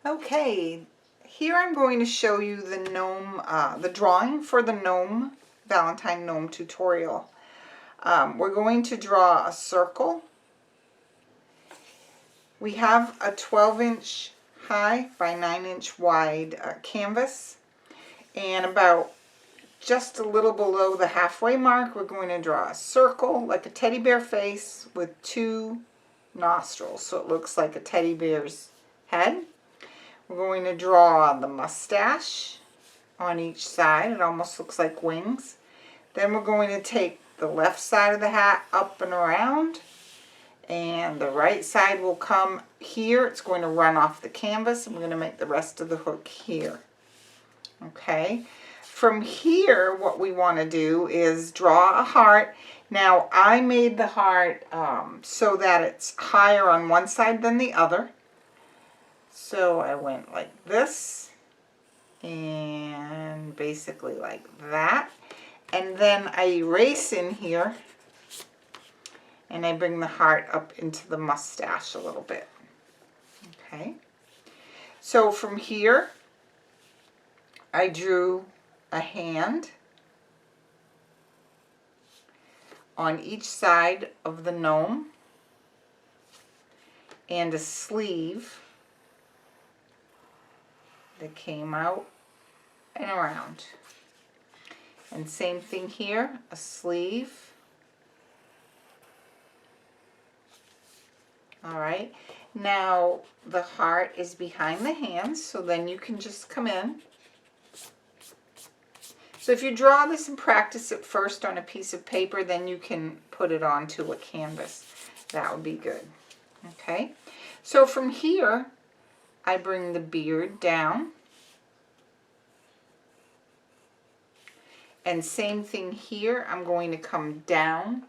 Okay, here I'm going to show you the gnome, the drawing for the gnome, Valentine gnome tutorial. We're going to draw a circle. We have a 12-inch high by 9-inch wide canvas, and about just a little below the halfway mark, we're going to draw a circle like a teddy bear face with 2 nostrils, so it looks like a teddy bear's head. We're going to draw the mustache on each side. It almost looks like wings. Then we're going to take the left side of the hat up and around, and the right side will come here. It's going to run off the canvas, and we're going to make the rest of the hook here. Okay. From here, what we want to do is draw a heart. Now, I made the heart so that it's higher on one side than the other. So I went like this, and basically like that. And then I erase in here, and I bring the heart up into the mustache a little bit. Okay. So from here, I drew a hand on each side of the gnome and a sleeve that came out and around. And same thing here, a sleeve. All right, now the heart is behind the hands, so then you can just come in. So if you draw this and practice it first on a piece of paper, then you can put it onto a canvas. That would be good. Okay, so from here, I bring the beard down. And same thing here, I'm going to come down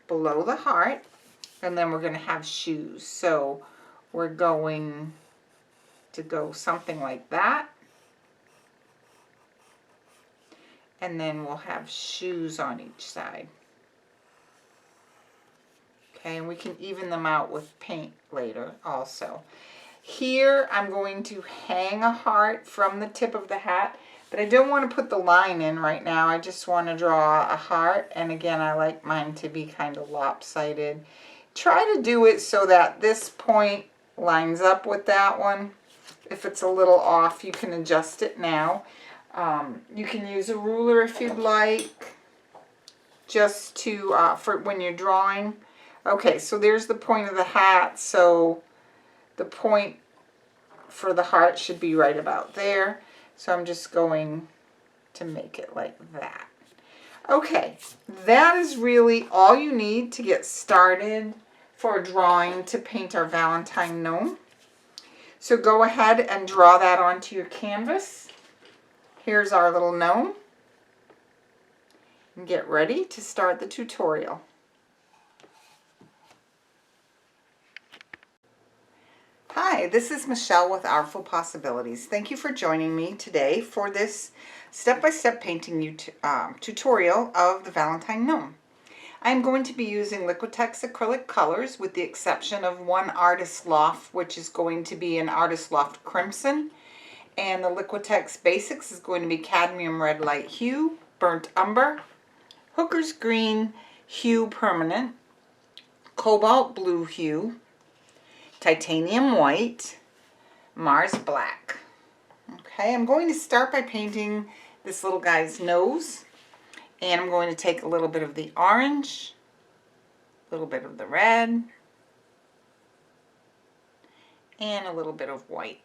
below the heart, and then we're going to have shoes. So we're going to go something like that. And then we'll have shoes on each side. Okay, and we can even them out with paint later also. Here I'm going to hang a heart from the tip of the hat, but I don't want to put the line in right now. I just want to draw a heart, and again, I like mine to be kind of lopsided. Try to do it so that this point lines up with that one. If it's a little off, you can adjust it now. You can use a ruler if you'd like, just to, for when you're drawing. Okay, so there's the point of the hat, so the point for the heart should be right about there. So I'm just going to make it like that. Okay, that is really all you need to get started for drawing to paint our Valentine gnome. So go ahead and draw that onto your canvas. Here's our little gnome. And get ready to start the tutorial. Hi, this is Michelle with Artful Possibilities. Thank you for joining me today for this step-by-step painting tutorial of the Valentine gnome. I'm going to be using Liquitex acrylic colors with the exception of one Artist Loft, which is going to be an Artist Loft Crimson. And the Liquitex Basics is going to be Cadmium Red Light Hue, Burnt Umber, Hooker's Green Hue Permanent, Cobalt Blue Hue, Titanium White, Mars Black. Okay, I'm going to start by painting this little guy's nose. And I'm going to take a little bit of the orange, a little bit of the red, and a little bit of white.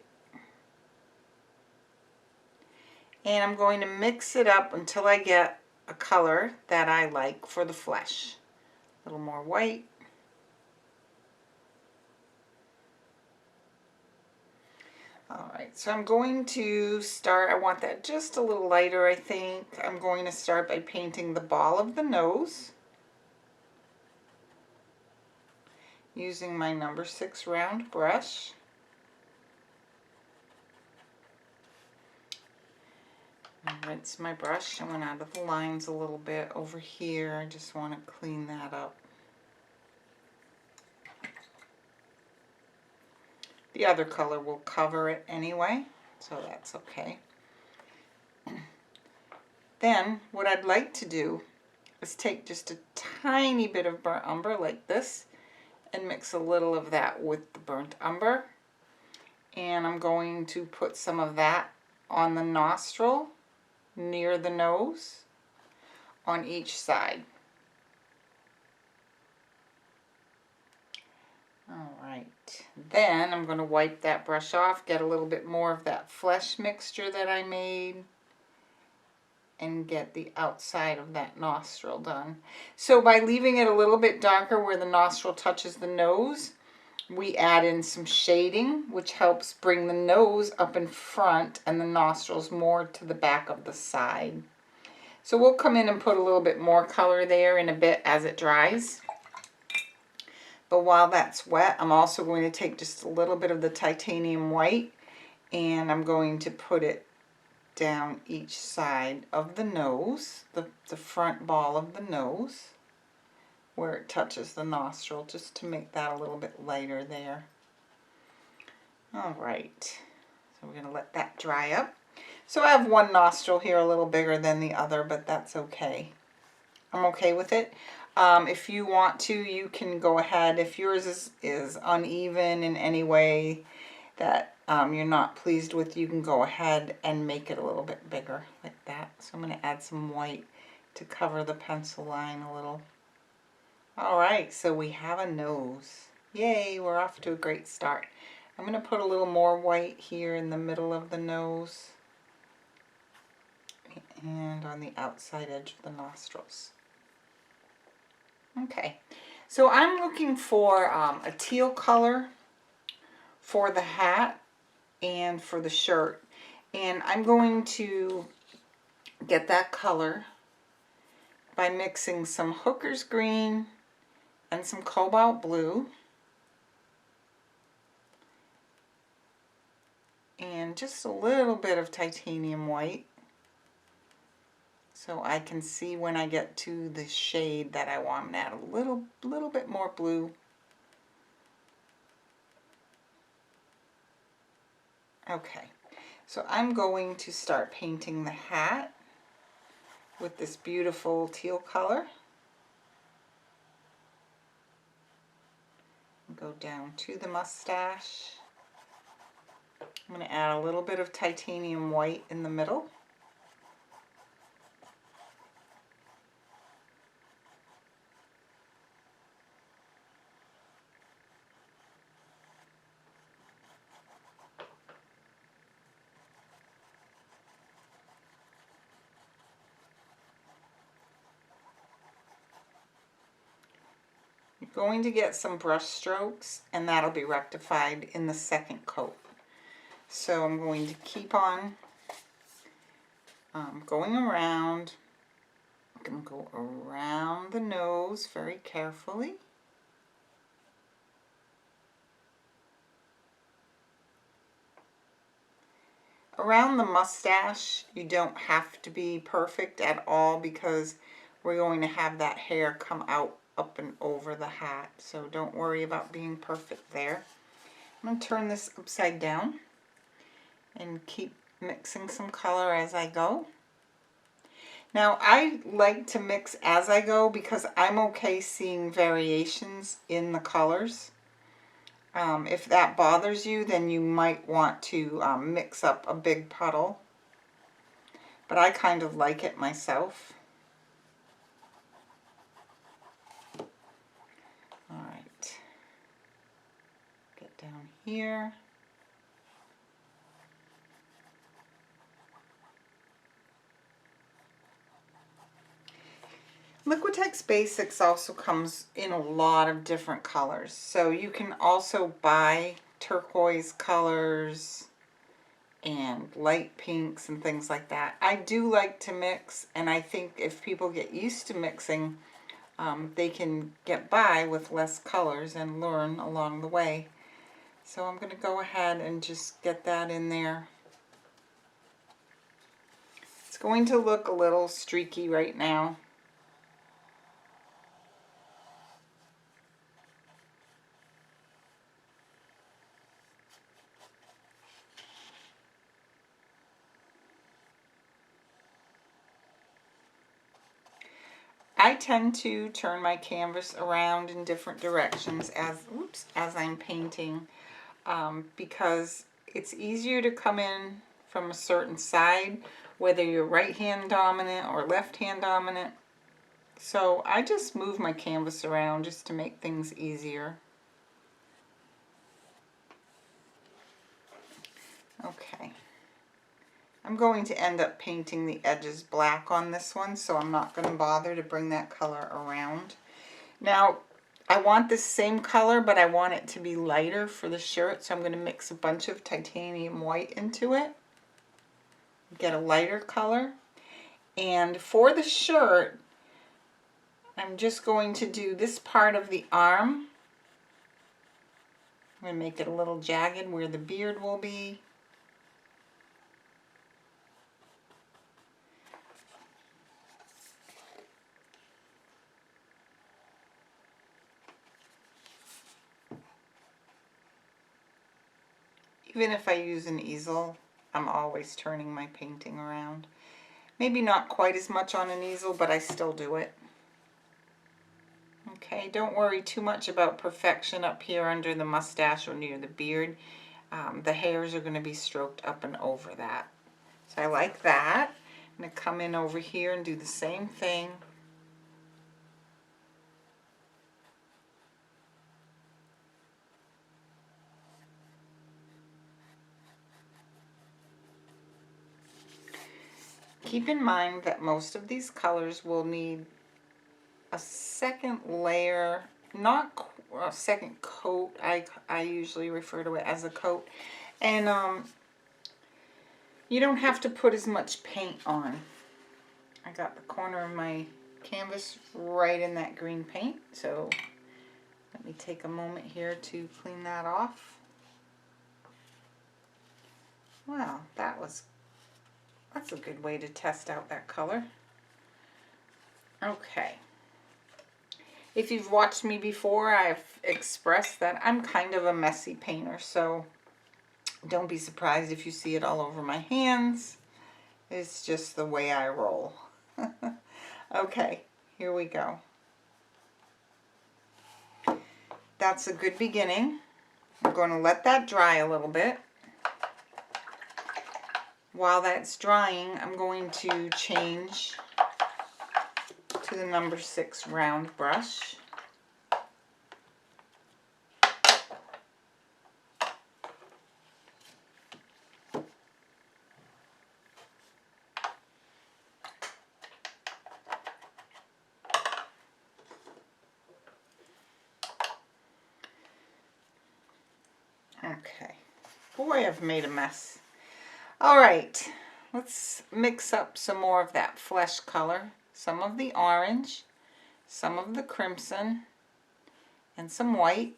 And I'm going to mix it up until I get a color that I like for the flesh. A little more white. Alright, so I'm going to start, I want that just a little lighter, I think. I'm going to start by painting the ball of the nose using my number 6 round brush. Rinse my brush. I went out of the lines a little bit over here. I just want to clean that up. The other color will cover it anyway, so that's okay. Then what I'd like to do is take just a tiny bit of burnt umber like this and mix a little of that with the burnt umber. And I'm going to put some of that on the nostril near the nose on each side. Alright, then I'm going to wipe that brush off, get a little bit more of that flesh mixture that I made, and get the outside of that nostril done. So by leaving it a little bit darker where the nostril touches the nose, we add in some shading, which helps bring the nose up in front and the nostrils more to the back of the side. So we'll come in and put a little bit more color there in a bit as it dries. But while that's wet, I'm also going to take just a little bit of the titanium white and I'm going to put it down each side of the nose, the front ball of the nose, where it touches the nostril, just to make that a little bit lighter there. Alright, so we're going to let that dry up. So I have one nostril here a little bigger than the other, but that's okay. I'm okay with it. If you want to, you can go ahead. If yours is uneven in any way that you're not pleased with, you can go ahead and make it a little bit bigger like that. So I'm going to add some white to cover the pencil line a little. Alright, so we have a nose. Yay, we're off to a great start. I'm going to put a little more white here in the middle of the nose and on the outside edge of the nostrils. Okay, so I'm looking for a teal color for the hat and for the shirt. And I'm going to get that color by mixing some Hooker's Green and some Cobalt Blue and just a little bit of titanium white, so I can see when I get to the shade that I want. I'm going to add a little bit more blue. Okay, so I'm going to start painting the hat with this beautiful teal color. Go down to the mustache. I'm going to add a little bit of titanium white in the middle. Going to get some brush strokes and that'll be rectified in the second coat. So I'm going to keep on going around. I'm going to go around the nose very carefully. Around the mustache, you don't have to be perfect at all because we're going to have that hair come out up and over the hat, so don't worry about being perfect there. I'm going to turn this upside down and keep mixing some color as I go. Now I like to mix as I go because I'm okay seeing variations in the colors. If that bothers you, then you might want to mix up a big puddle, but I kind of like it myself. Alright, get down here. Liquitex Basics also comes in a lot of different colors, so you can also buy turquoise colors and light pinks and things like that. I do like to mix, and I think if people get used to mixing, they can get by with less colors and learn along the way. So I'm going to go ahead and just get that in there. It's going to look a little streaky right now. I tend to turn my canvas around in different directions as I'm painting, because it's easier to come in from a certain side, whether you're right hand dominant or left hand dominant. So I just move my canvas around just to make things easier. Okay. I'm going to end up painting the edges black on this one, so I'm not going to bother to bring that color around. Now, I want this same color, but I want it to be lighter for the shirt, so I'm going to mix a bunch of titanium white into it. Get a lighter color. And for the shirt, I'm just going to do this part of the arm. I'm going to make it a little jagged where the beard will be. Even if I use an easel, I'm always turning my painting around. Maybe not quite as much on an easel, but I still do it. Okay, don't worry too much about perfection up here under the mustache or near the beard. The hairs are going to be stroked up and over that. So I like that. I'm going to come in over here and do the same thing. Keep in mind that most of these colors will need a second layer, not a second coat. I usually refer to it as a coat. And you don't have to put as much paint on. I got the corner of my canvas right in that green paint, so let me take a moment here to clean that off. Wow, that's a good way to test out that color. Okay. If you've watched me before, I've expressed that I'm kind of a messy painter, so don't be surprised if you see it all over my hands. It's just the way I roll. Okay, here we go. That's a good beginning. I'm going to let that dry a little bit. While that's drying, I'm going to change to the number 6 round brush. Okay. Boy, I've made a mess. All right, let's mix up some more of that flesh color. Some of the orange, some of the crimson, and some white.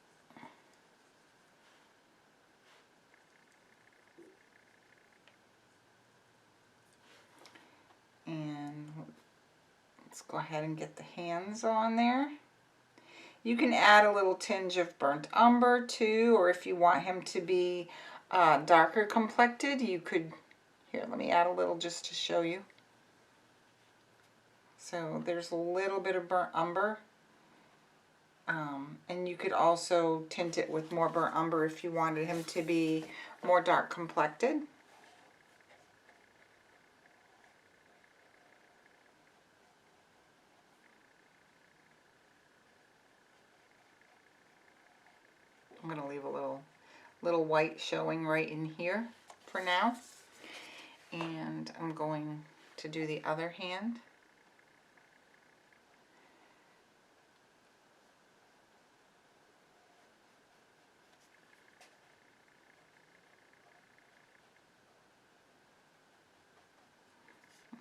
And let's go ahead and get the hands on there. You can add a little tinge of burnt umber too, or if you want him to be darker complected, you could, here, let me add a little just to show you. So there's a little bit of burnt umber. And you could also tint it with more burnt umber if you wanted him to be more dark complected. I'm going to leave a little white showing right in here for now. And I'm going to do the other hand.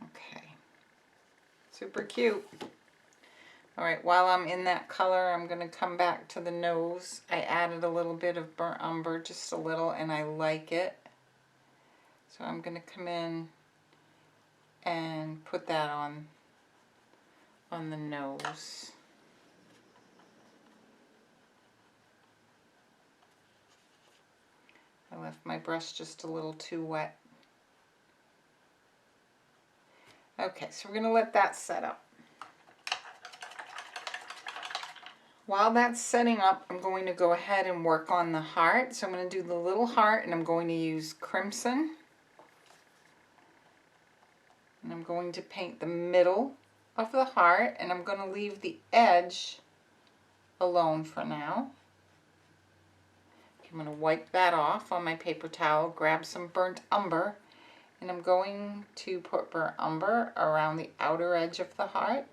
Okay, super cute. All right, while I'm in that color, I'm going to come back to the nose. I added a little bit of burnt umber, just a little, and I like it. So I'm going to come in and put that on the nose. I left my brush just a little too wet. Okay, so we're going to let that set up. While that's setting up, I'm going to go ahead and work on the heart. So I'm going to do the little heart, and I'm going to use crimson. And I'm going to paint the middle of the heart, and I'm going to leave the edge alone for now. I'm going to wipe that off on my paper towel, grab some burnt umber, and I'm going to put burnt umber around the outer edge of the heart.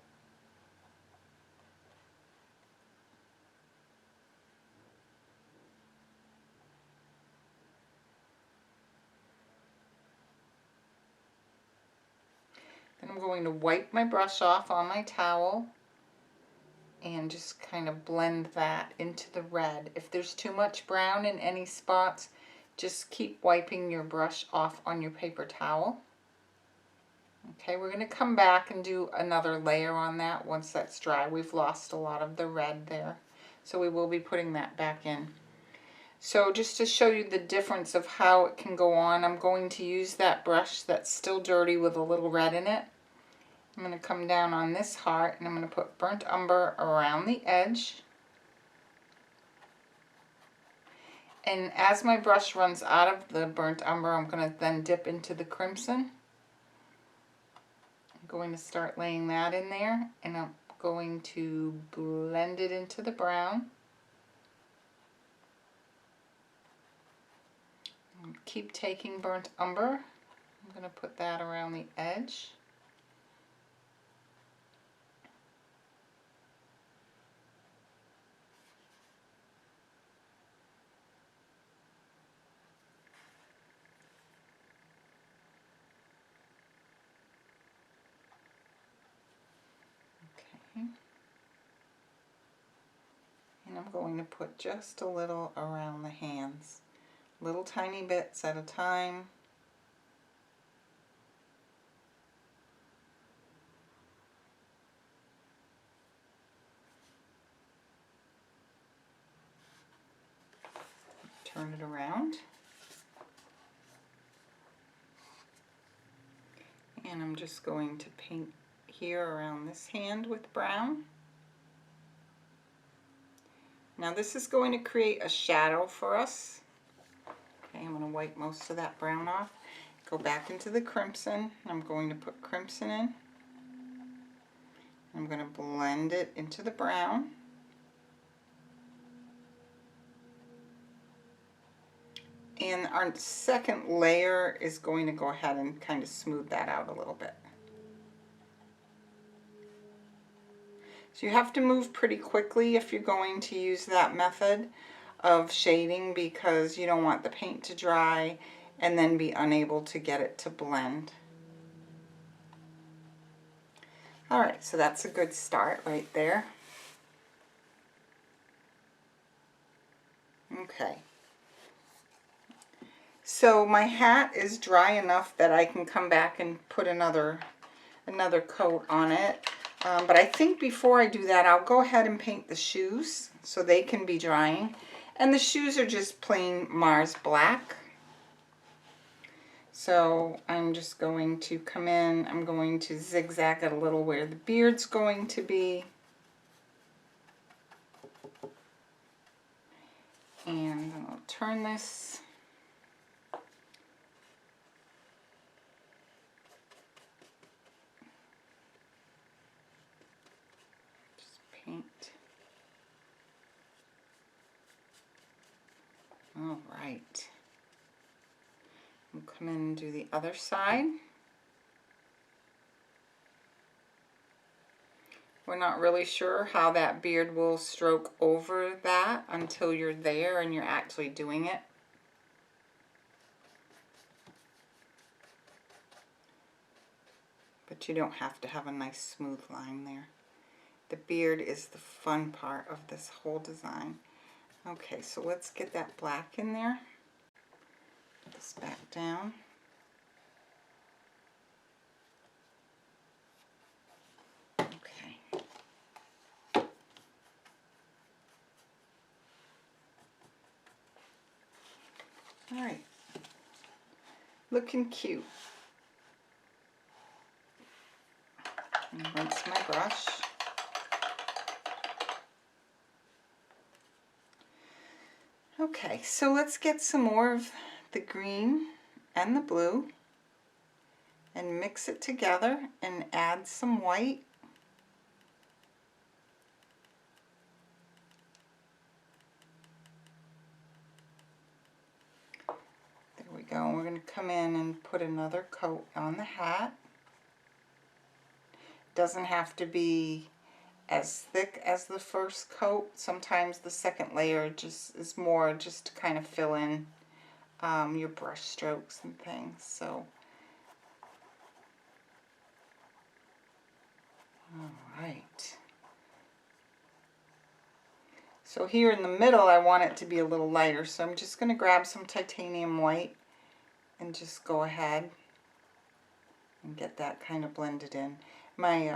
Then I'm going to wipe my brush off on my towel and just kind of blend that into the red. If there's too much brown in any spots, just keep wiping your brush off on your paper towel. Okay, we're going to come back and do another layer on that once that's dry. We've lost a lot of the red there, so we will be putting that back in. So just to show you the difference of how it can go on, I'm going to use that brush that's still dirty with a little red in it. I'm going to come down on this heart, and I'm going to put burnt umber around the edge. And as my brush runs out of the burnt umber, I'm going to then dip into the crimson. I'm going to start laying that in there, and I'm going to blend it into the brown. Keep taking burnt umber. I'm going to put that around the edge. Okay. And I'm going to put just a little around the hands. Little tiny bits at a time. Turn it around. And I'm just going to paint here around this hand with brown. Now this is going to create a shadow for us. Okay, I'm going to wipe most of that brown off. Go back into the crimson. I'm going to put crimson in. I'm going to blend it into the brown. And our second layer is going to go ahead and kind of smooth that out a little bit. So you have to move pretty quickly if you're going to use that method of shading, because you don't want the paint to dry and then be unable to get it to blend. Alright, so that's a good start right there. Okay. So my hat is dry enough that I can come back and put another coat on it. But I think before I do that, I'll go ahead and paint the shoes so they can be drying. And the shoes are just plain Mars black. So I'm just going to come in, I'm going to zigzag it a little where the beard's going to be. And I'll turn this. Paint. All right. We'll come in and do the other side. We're not really sure how that beard will stroke over that until you're there and you're actually doing it. But you don't have to have a nice smooth line there. The beard is the fun part of this whole design. Okay, so let's get that black in there. Put this back down. Okay. All right. Looking cute. And rinse my brush. Okay, so let's get some more of the green and the blue and mix it together and add some white. There we go. We're going to come in and put another coat on the hat. Doesn't have to be as thick as the first coat. Sometimes the second layer just is more just to kind of fill in your brush strokes and things. So, all right. So here in the middle, I want it to be a little lighter. So I'm just going to grab some titanium white and just go ahead and get that kind of blended in. My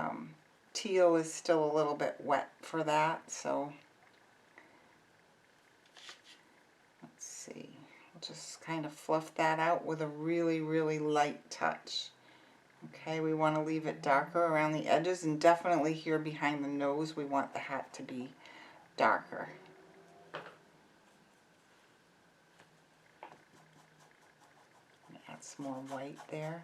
teal is still a little bit wet for that, so let's see. We'll just kind of fluff that out with a really, really light touch. Okay, we want to leave it darker around the edges, and definitely here behind the nose we want the hat to be darker. Add some more white there.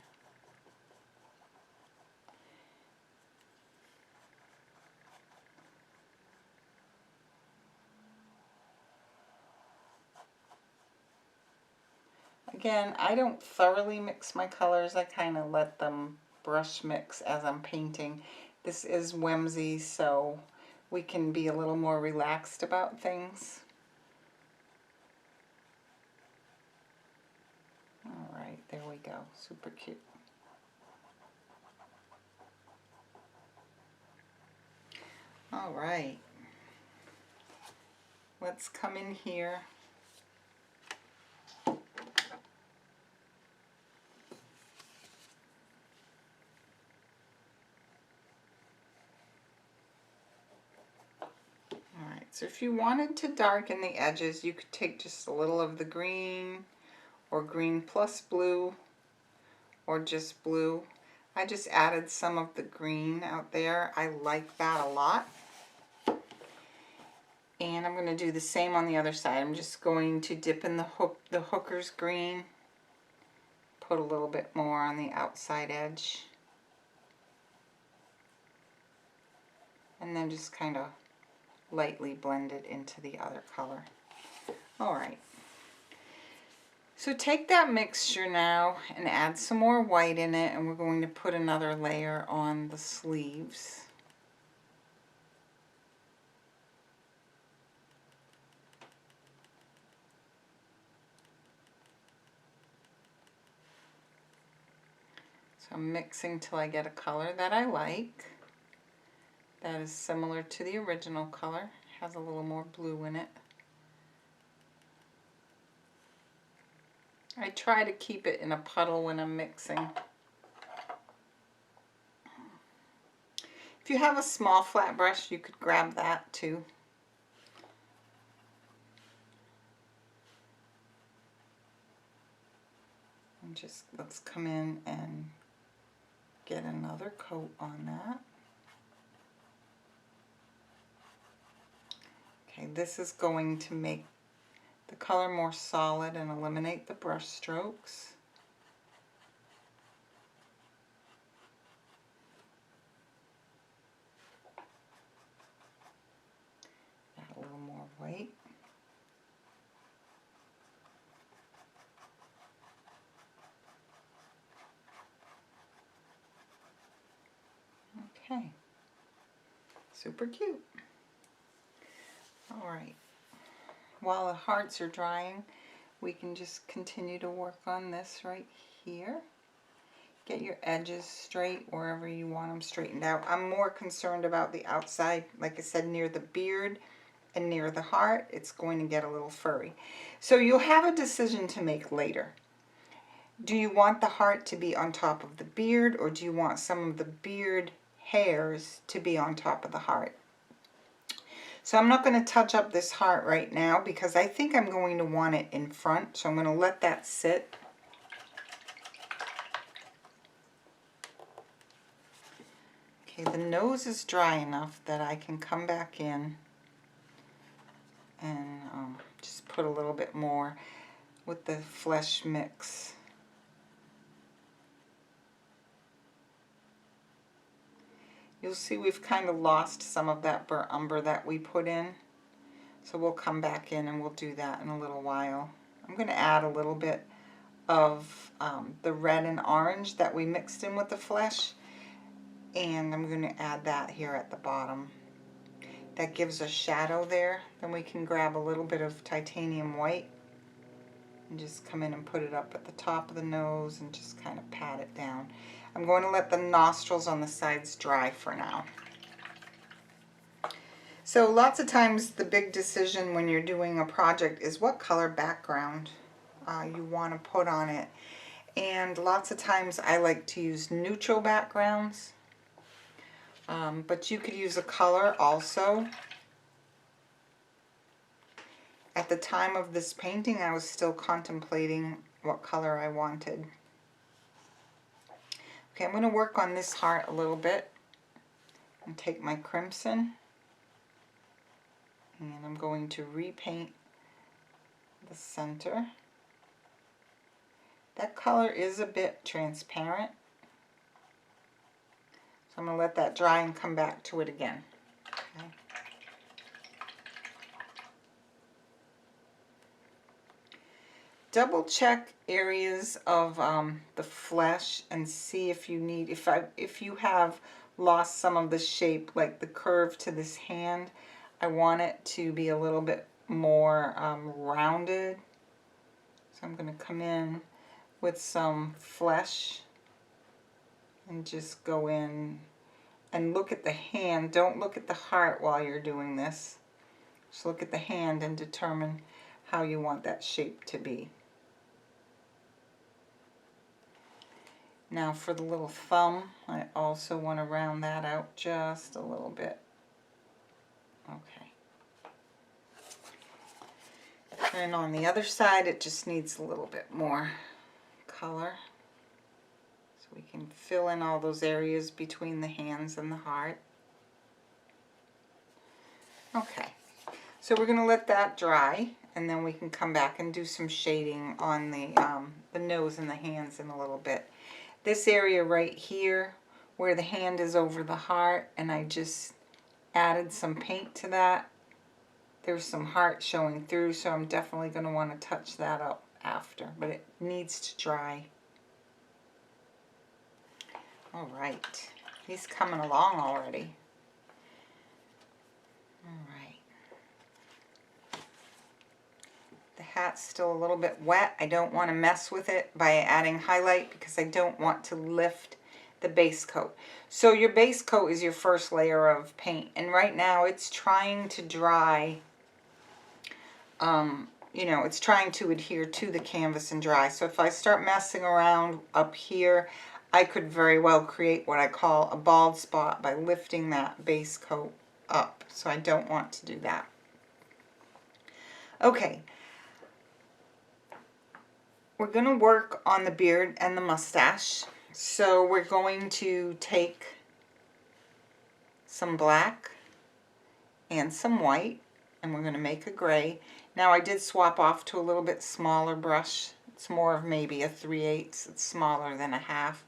Again, I don't thoroughly mix my colors. I kind of let them brush mix as I'm painting. This is whimsy, so we can be a little more relaxed about things. All right, there we go. Super cute. All right. Let's come in here. So if you wanted to darken the edges, you could take just a little of the green or green plus blue or just blue. I just added some of the green out there. I like that a lot. And I'm going to do the same on the other side. I'm just going to dip in the hooker's green, put a little bit more on the outside edge, and then just kind of lightly blend it into the other color. Alright, so take that mixture now and add some more white in it, and we're going to put another layer on the sleeves. So I'm mixing till I get a color that I like. That is similar to the original color, has a little more blue in it. I try to keep it in a puddle when I'm mixing. If you have a small flat brush, you could grab that too. And just let's come in and get another coat on that. Okay, this is going to make the color more solid and eliminate the brush strokes. Add a little more white. Okay, super cute. All right. While the hearts are drying, we can just continue to work on this right here. Get your edges straight wherever you want them straightened out. I'm more concerned about the outside, like I said, near the beard and near the heart. It's going to get a little furry. So you'll have a decision to make later. Do you want the heart to be on top of the beard, or do you want some of the beard hairs to be on top of the heart? So I'm not going to touch up this heart right now because I think I'm going to want it in front. So I'm going to let that sit. Okay, the nose is dry enough that I can come back in and just put a little bit more with the flesh mix. You'll see we've kind of lost some of that burnt umber that we put in. So we'll come back in and we'll do that in a little while. I'm going to add a little bit of the red and orange that we mixed in with the flesh. And I'm going to add that here at the bottom. That gives a shadow there. Then we can grab a little bit of titanium white and just come in and put it up at the top of the nose and just kind of pat it down. I'm going to let the nostrils on the sides dry for now. So lots of times the big decision when you're doing a project is what color background you want to put on it. And lots of times I like to use neutral backgrounds, but you could use a color also. At the time of this painting, I was still contemplating what color I wanted. Okay, I'm going to work on this heart a little bit and take my crimson, and I'm going to repaint the center. That color is a bit transparent, so I'm going to let that dry and come back to it again. Okay. Double check areas of the flesh and see if you need, if you have lost some of the shape, like the curve to this hand. I want it to be a little bit more rounded. So I'm going to come in with some flesh and just go in and look at the hand. Don't look at the heart while you're doing this. Just look at the hand and determine how you want that shape to be. Now for the little thumb, I also want to round that out just a little bit. Okay. And on the other side, it just needs a little bit more color. So we can fill in all those areas between the hands and the heart. Okay. So we're going to let that dry, and then we can come back and do some shading on the nose and the hands in a little bit. This area right here where the hand is over the heart, and I just added some paint to that. There's some heart showing through, so I'm definitely going to want to touch that up after, but it needs to dry. All right, he's coming along already. All right. The hat's still a little bit wet. I don't want to mess with it by adding highlight because I don't want to lift the base coat. So your base coat is your first layer of paint, and right now it's trying to dry. You know, it's trying to adhere to the canvas and dry. So if I start messing around up here, I could very well create what I call a bald spot by lifting that base coat up. So I don't want to do that. Okay. We're going to work on the beard and the mustache. So we're going to take some black and some white, and we're going to make a gray. Now I did swap off to a little bit smaller brush. It's more of maybe a 3/8. It's smaller than a half.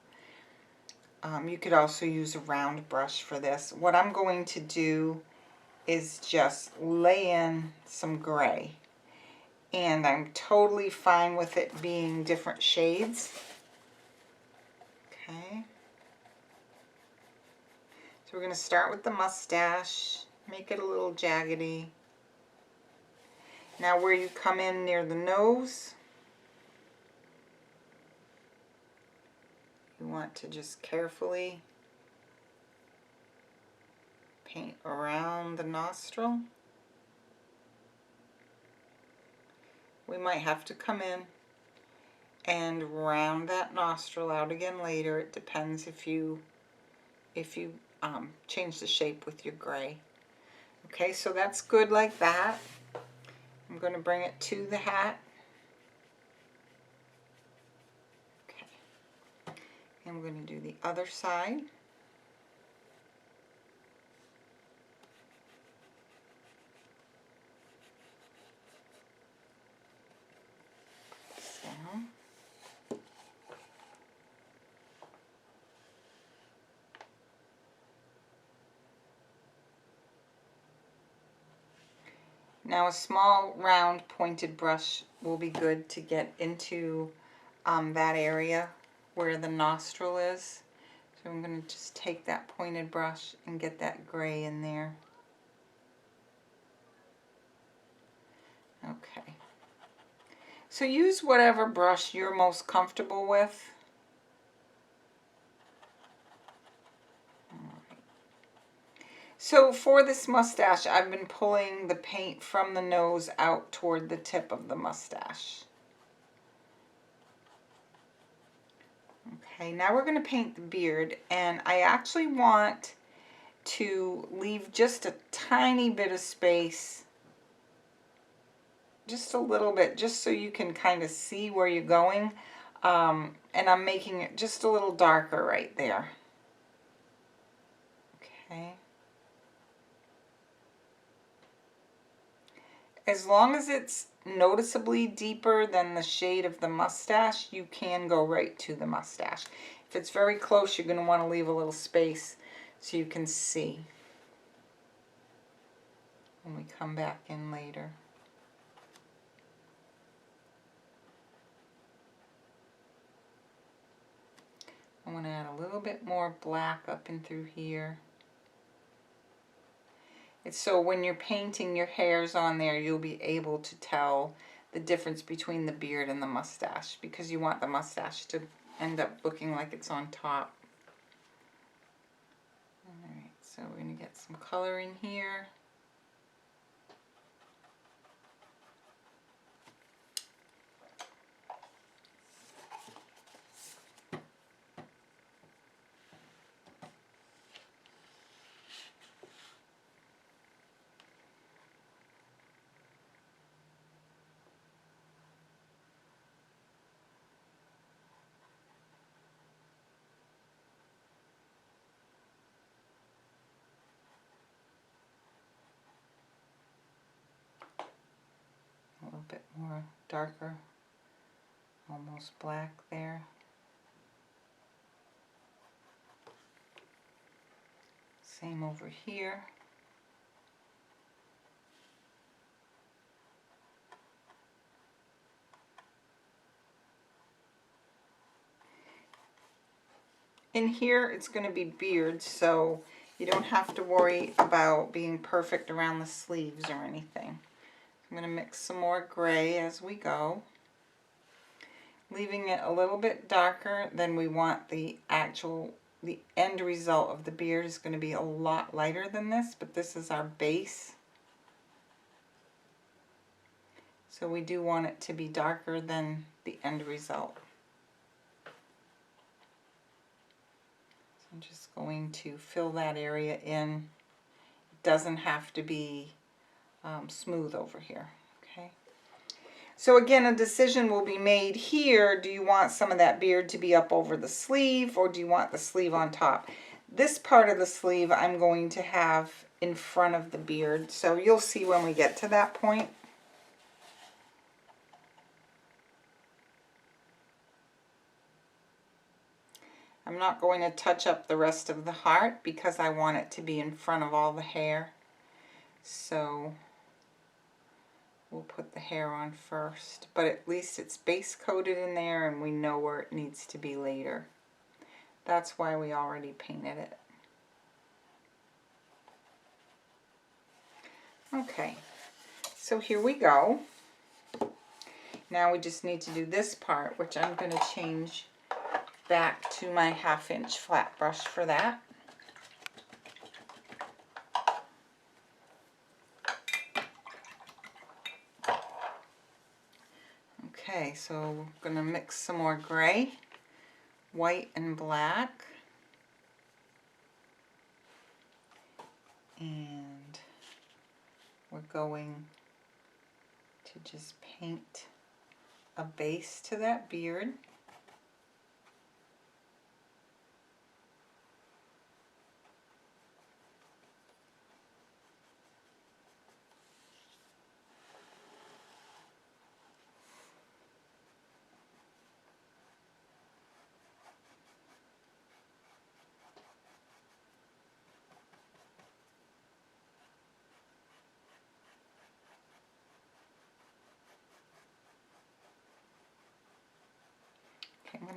You could also use a round brush for this. What I'm going to do is just lay in some gray. And I'm totally fine with it being different shades. Okay. So we're going to start with the mustache, make it a little jaggedy. Now where you come in near the nose, you want to just carefully paint around the nostril. We might have to come in and round that nostril out again later. It depends if you change the shape with your gray. Okay, so that's good like that. I'm going to bring it to the hat. Okay, and we're going to do the other side. Now a small round pointed brush will be good to get into that area where the nostril is. So I'm going to just take that pointed brush and get that gray in there. Okay. So use whatever brush you're most comfortable with. So for this mustache, I've been pulling the paint from the nose out toward the tip of the mustache. Okay, now we're going to paint the beard, and I actually want to leave just a tiny bit of space, just a little bit, just so you can kind of see where you're going. And I'm making it just a little darker right there. Okay. As long as it's noticeably deeper than the shade of the mustache, you can go right to the mustache. If it's very close, you're going to want to leave a little space so you can see when we come back in later. I want to add a little bit more black up and through here. It's so when you're painting your hairs on there, you'll be able to tell the difference between the beard and the mustache, because you want the mustache to end up looking like it's on top. Alright, so we're going to get some color in here. A little bit more darker, almost black there. Same over here. In here it's going to be beard, so you don't have to worry about being perfect around the sleeves or anything. I'm going to mix some more gray as we go, leaving it a little bit darker than we want. The end result of the beard is going to be a lot lighter than this, but this is our base. So we do want it to be darker than the end result. So I'm just going to fill that area in. It doesn't have to be smooth over here. Okay. So again, a decision will be made here. Do you want some of that beard to be up over the sleeve, or do you want the sleeve on top? This part of the sleeve I'm going to have in front of the beard, so you'll see when we get to that point. I'm not going to touch up the rest of the heart because I want it to be in front of all the hair. So we'll put the hair on first, but at least it's base coated in there and we know where it needs to be later. That's why we already painted it. Okay, so here we go. Now we just need to do this part, which I'm going to change back to my 1/2 inch flat brush for that. Okay, so we're going to mix some more gray, white, and black. And we're going to just paint a base to that beard.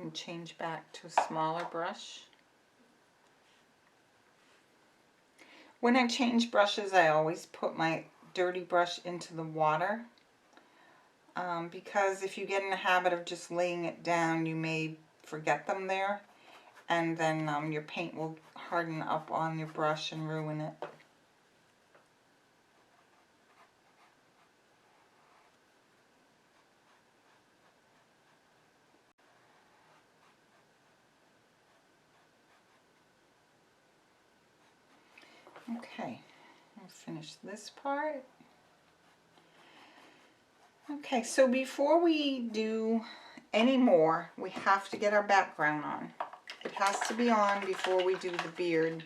and change back to a smaller brush. When I change brushes, I always put my dirty brush into the water because if you get in the habit of just laying it down, you may forget them there, and then your paint will harden up on your brush and ruin it. Okay, I'll finish this part. Okay, so before we do any more, we have to get our background on. It has to be on before we do the beard.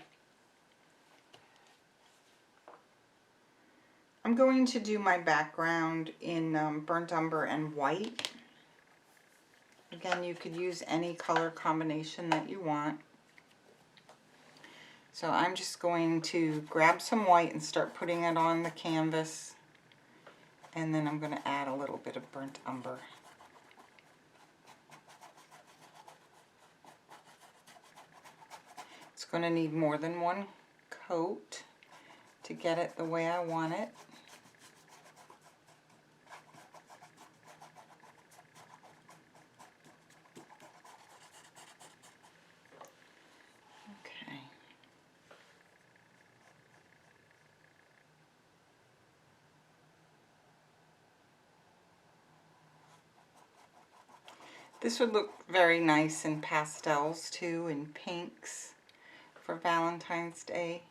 I'm going to do my background in burnt umber and white. Again, you could use any color combination that you want. So I'm just going to grab some white and start putting it on the canvas. And then I'm going to add a little bit of burnt umber. It's going to need more than one coat to get it the way I want it. Okay. This would look very nice in pastels too, in pinks for Valentine's Day.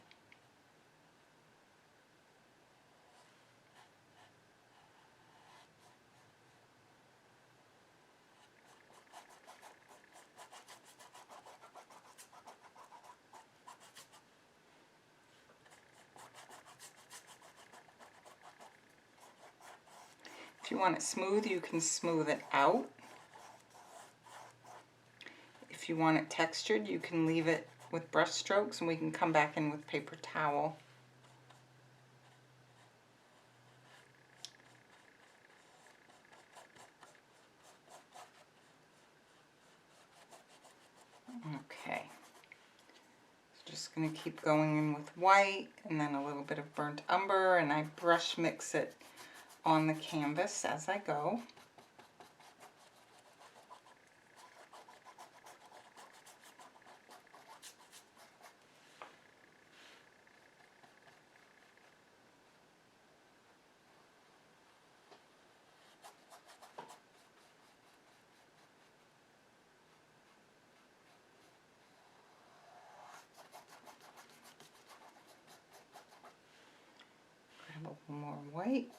If you want it smooth, you can smooth it out. If you want it textured, you can leave it with brush strokes, and we can come back in with paper towel. Okay. Just going to keep going in with white and then a little bit of burnt umber, and I brush mix it on the canvas as I go. Grab a little more white.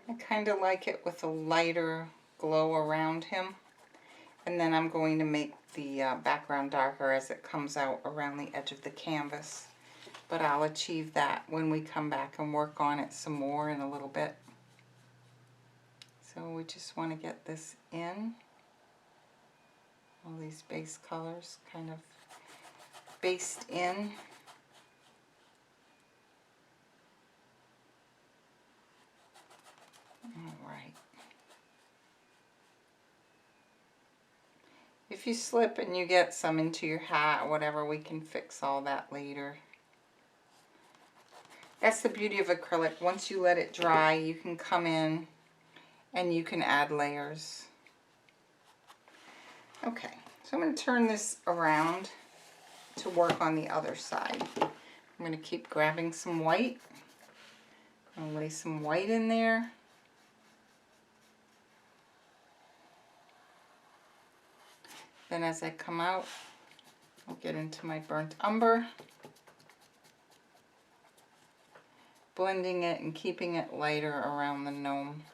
I kind of like it with a lighter glow around him, and then I'm going to make the background darker as it comes out around the edge of the canvas, but I'll achieve that when we come back and work on it some more in a little bit. So we just want to get this in, all these base colors kind of based in. Alright. If you slip and you get some into your hat or whatever, we can fix all that later. That's the beauty of acrylic. Once you let it dry, you can come in and you can add layers. Okay, so I'm going to turn this around to work on the other side. I'm going to keep grabbing some white. I'll lay some white in there. Then as I come out, I'll get into my burnt umber, blending it and keeping it lighter around the gnome.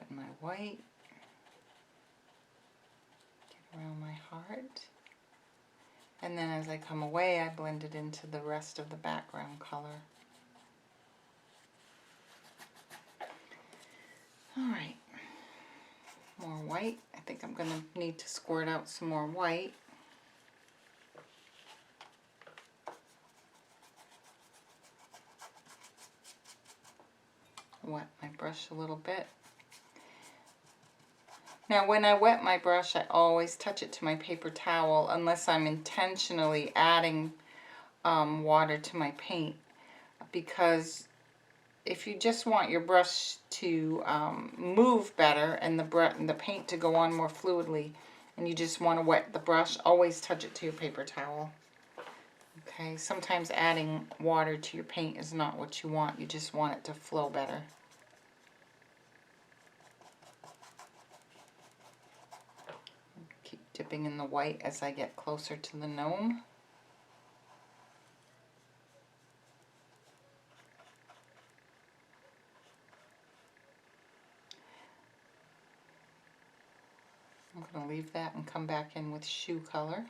My white. Get around my heart. And then as I come away, I blend it into the rest of the background color. Alright, more white. I think I'm going to need to squirt out some more white. Wet my brush a little bit. Now when I wet my brush, I always touch it to my paper towel unless I'm intentionally adding water to my paint, because if you just want your brush to move better and the paint to go on more fluidly, and you just want to wet the brush, always touch it to your paper towel. Okay, sometimes adding water to your paint is not what you want. You just want it to flow better. Keep dipping in the white as I get closer to the gnome. I'm going to leave that and come back in with shoe color.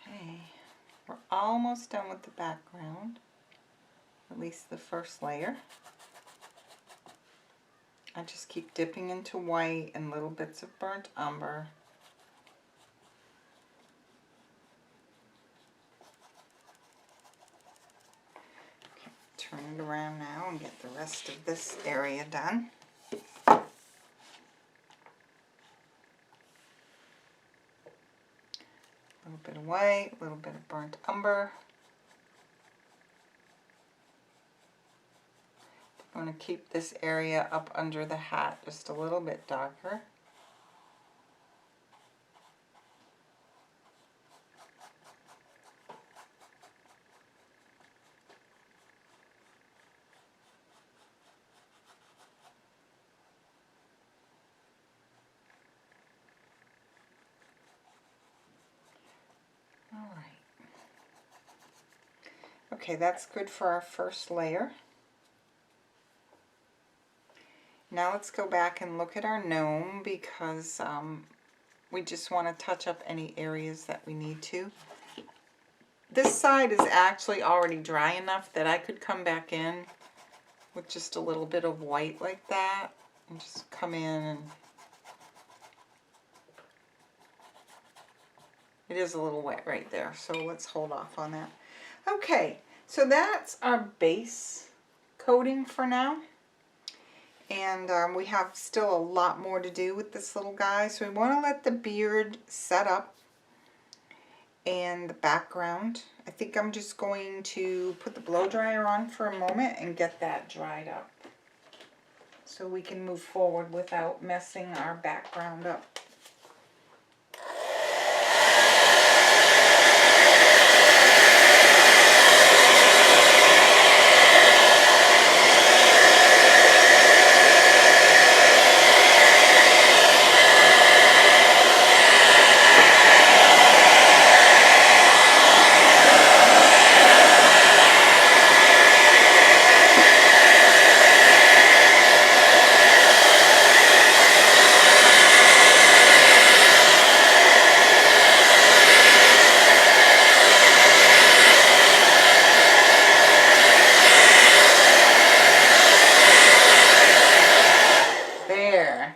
Okay, we're almost done with the background, at least the first layer. I just keep dipping into white and little bits of burnt umber. Okay, turn it around now and get the rest of this area done. A little bit of white, a little bit of burnt umber. I'm going to keep this area up under the hat just a little bit darker. All right. Okay, that's good for our first layer. Now let's go back and look at our gnome, because we just want to touch up any areas that we need to. This side is actually already dry enough that I could come back in with just a little bit of white like that and just come in, and it is a little wet right there, so let's hold off on that. Okay, so that's our base coating for now. And we have still a lot more to do with this little guy. So we want to let the beard set up and the background. I think I'm just going to put the blow dryer on for a moment and get that dried up, so we can move forward without messing our background up.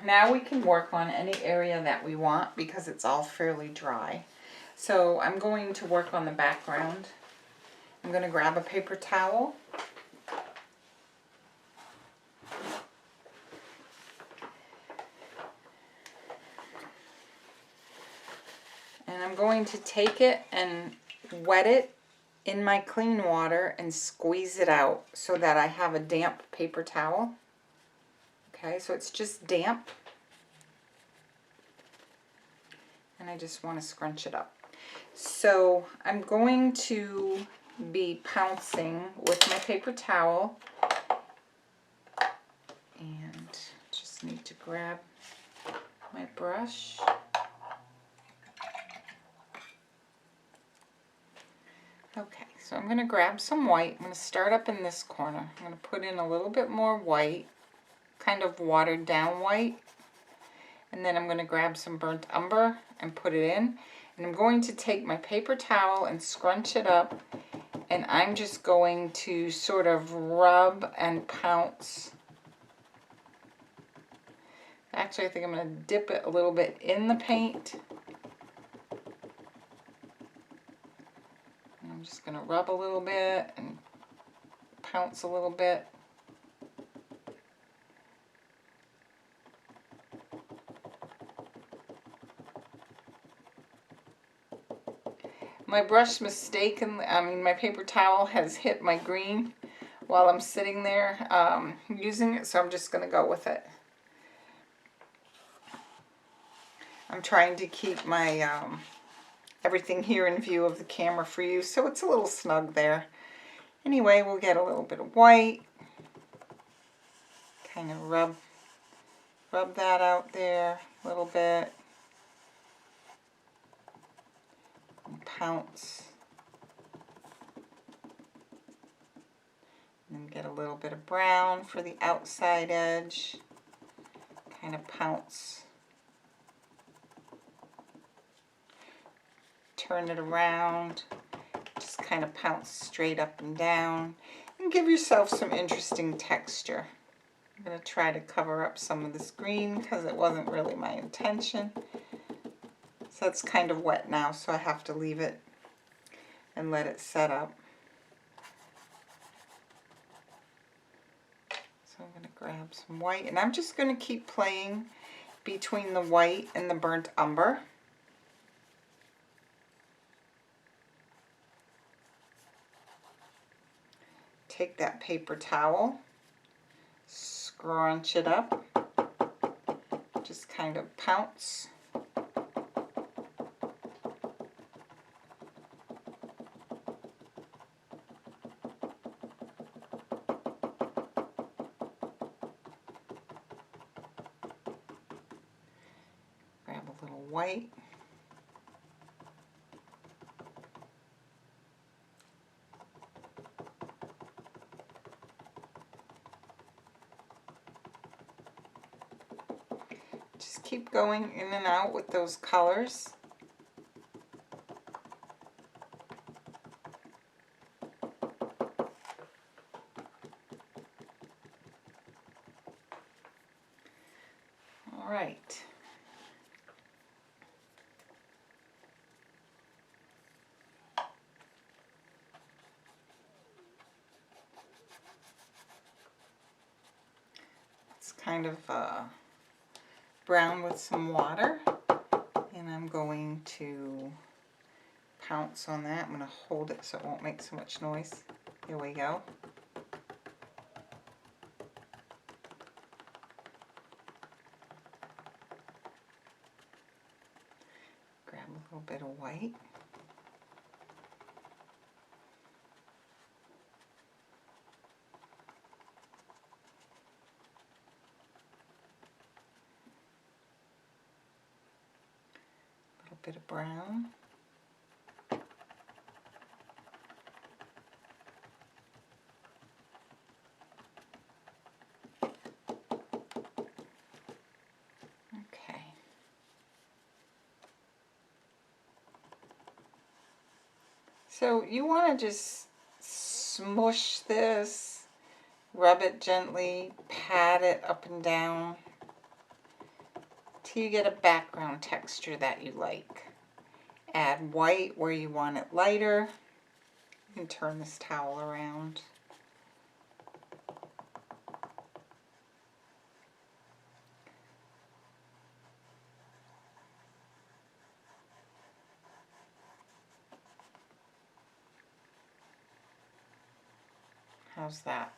Now we can work on any area that we want because it's all fairly dry. So I'm going to work on the background. I'm going to grab a paper towel I'm going to take it and wet it in my clean water and squeeze it out so that I have a damp paper towel. Okay, so it's just damp. And I just want to scrunch it up. So I'm going to be pouncing with my paper towel. And just need to grab my brush. Okay, so I'm going to grab some white. I'm going to start up in this corner. I'm going to put in a little bit more white, kind of watered down white. And then I'm going to grab some burnt umber and put it in. And I'm going to take my paper towel and scrunch it up. And I'm just going to sort of rub and pounce. Actually, I think I'm going to dip it a little bit in the paint. And I'm just going to rub a little bit and pounce a little bit. My brush mistakenly, my paper towel has hit my green while I'm sitting there using it, so I'm just going to go with it. I'm trying to keep my everything here in view of the camera for you, so it's a little snug there. Anyway, we'll get a little bit of white, kind of rub that out there a little bit, and pounce, and then get a little bit of brown for the outside edge, kind of pounce. Turn it around, just kind of pounce straight up and down, and give yourself some interesting texture. I'm going to try to cover up some of this green because it wasn't really my intention. So it's kind of wet now, so I have to leave it and let it set up. So I'm going to grab some white, and I'm just going to keep playing between the white and the burnt umber. Take that paper towel, scrunch it up, just kind of pounce. Grab a little white. Just keep going in and out with those colors. All right. It's kind of brown with some water, and I'm going to pounce on that. I'm going to hold it so it won't make so much noise. Here we go. Grab a little bit of white. Bit of brown. Okay. So you want to just smush this, rub it gently, pat it up and down, till you get a background texture that you like. Add white where you want it lighter. You can turn this towel around. How's that?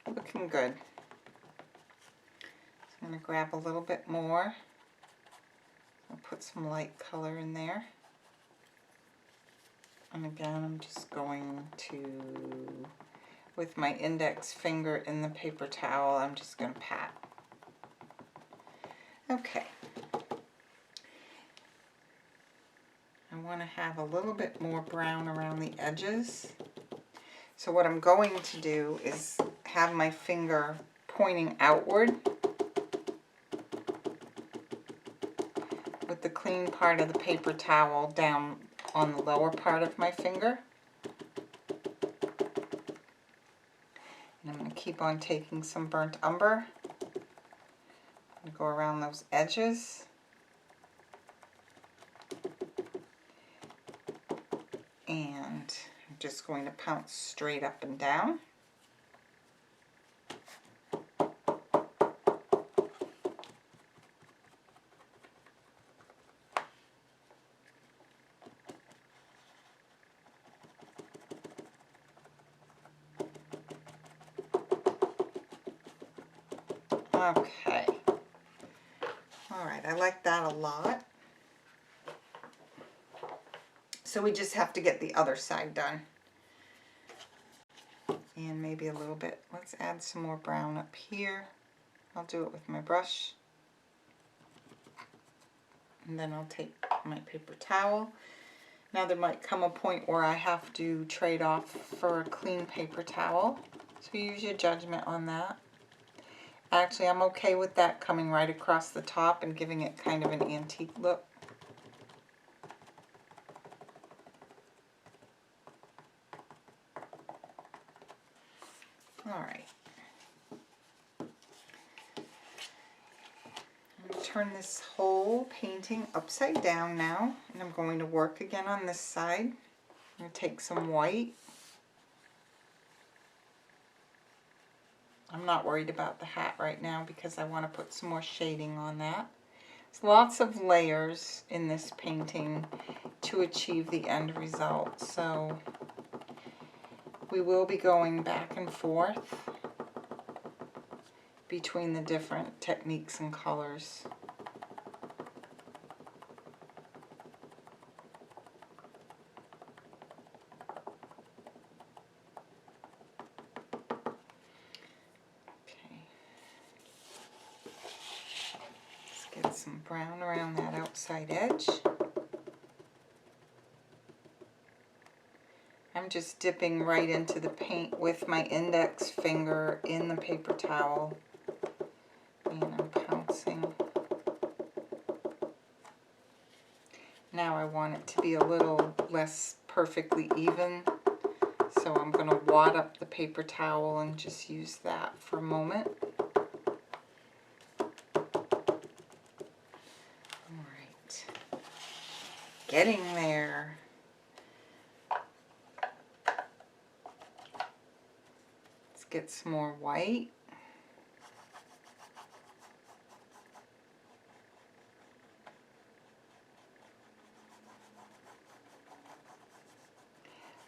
Looking good. So I'm going to grab a little bit more. I'll put some light color in there. And again, I'm just going to, with my index finger in the paper towel, I'm just going to pat. Okay. I want to have a little bit more brown around the edges. So what I'm going to do is have my finger pointing outward with the clean part of the paper towel down on the lower part of my finger. And I'm going to keep on taking some burnt umber and go around those edges. And I'm just going to pounce straight up and down. Okay. All right, I like that a lot. So we just have to get the other side done. And maybe a little bit. Let's add some more brown up here. I'll do it with my brush. And then I'll take my paper towel. Now there might come a point where I have to trade off for a clean paper towel. So use your judgment on that. Actually, I'm okay with that coming right across the top and giving it kind of an antique look. All right. I'm going to turn this whole painting upside down now, and I'm going to work again on this side. I'm going to take some white. I'm not worried about the hat right now because I want to put some more shading on that. There's lots of layers in this painting to achieve the end result, so we will be going back and forth between the different techniques and colors. Get some brown around that outside edge. I'm just dipping right into the paint with my index finger in the paper towel, and I'm pouncing. Now I want it to be a little less perfectly even, so I'm going to wad up the paper towel and just use that for a moment. Getting there. Let's get some more white.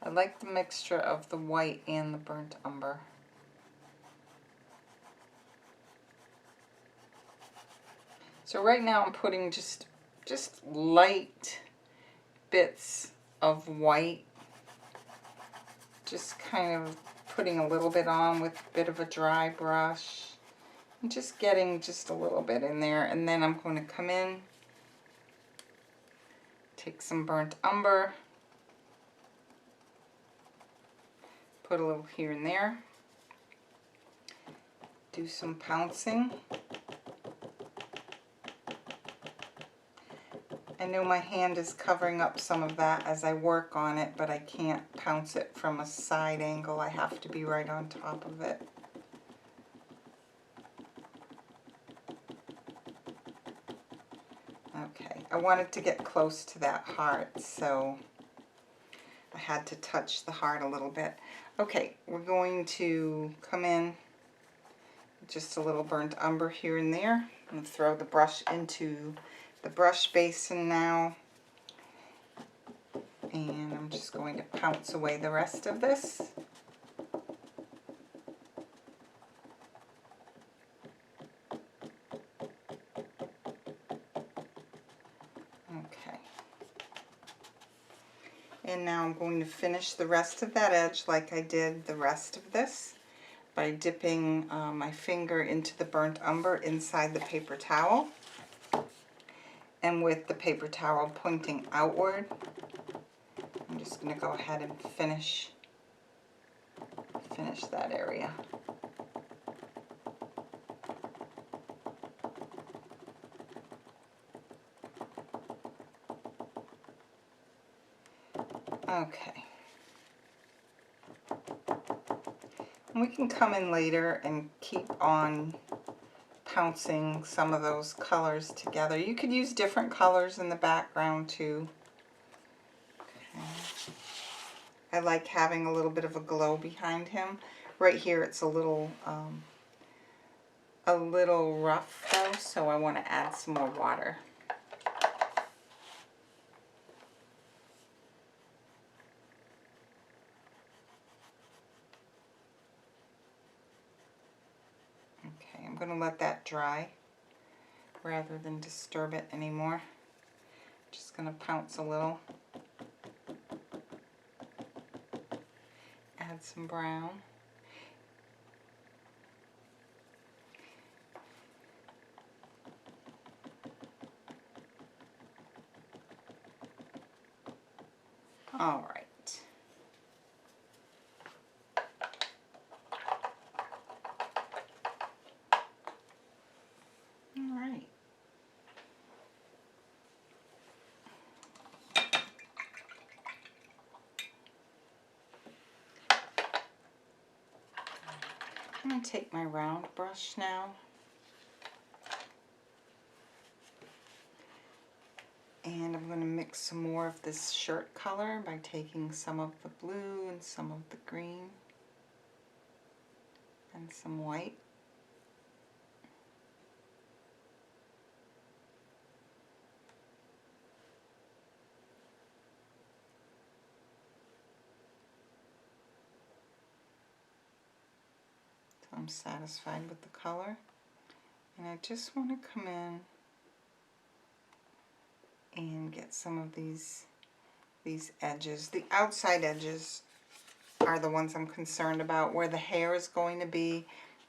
I like the mixture of the white and the burnt umber. So right now I'm putting just light bits of white, just kind of putting a little bit on with a bit of a dry brush and just getting just a little bit in there, and then I'm going to come in, take some burnt umber, put a little here and there, do some pouncing. I know my hand is covering up some of that as I work on it, but I can't pounce it from a side angle. I have to be right on top of it. Okay, I wanted to get close to that heart, so I had to touch the heart a little bit. Okay, we're going to come in just a little burnt umber here and there and throw the brush into the brush basin now, and I'm just going to pounce away the rest of this. And now I'm going to finish the rest of that edge like I did the rest of this by dipping my finger into the burnt umber inside the paper towel. And with the paper towel pointing outward, I'm just going to go ahead and finish that area. Okay. And we can come in later and keep on pouncing some of those colors together. You could use different colors in the background too. Okay. I like having a little bit of a glow behind him. Right here it's a little rough though, so I want to add some more water. Okay, I'm going to let that dry rather than disturb it anymore. Just going to pounce a little. Add some brown. All right. All right. I'm going to take my round brush now and I'm going to mix some more of this shirt color by taking some of the blue and some of the green and some white. So I'm satisfied with the color. And I just want to come in and get some of these edges. The outside edges are the ones I'm concerned about, where the hair is going to be.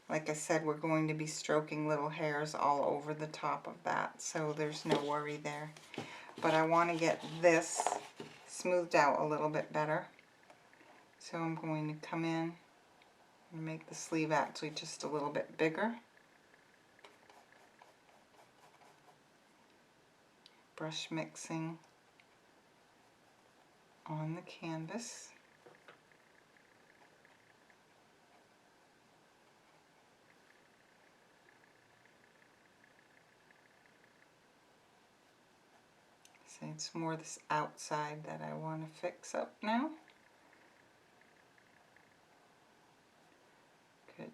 Like I said, we're going to be stroking little hairs all over the top of that, so there's no worry there. But I want to get this smoothed out a little bit better. So I'm going to come in and make the sleeve actually just a little bit bigger. Brush mixing on the canvas. So it's more this outside that I want to fix up now. Good.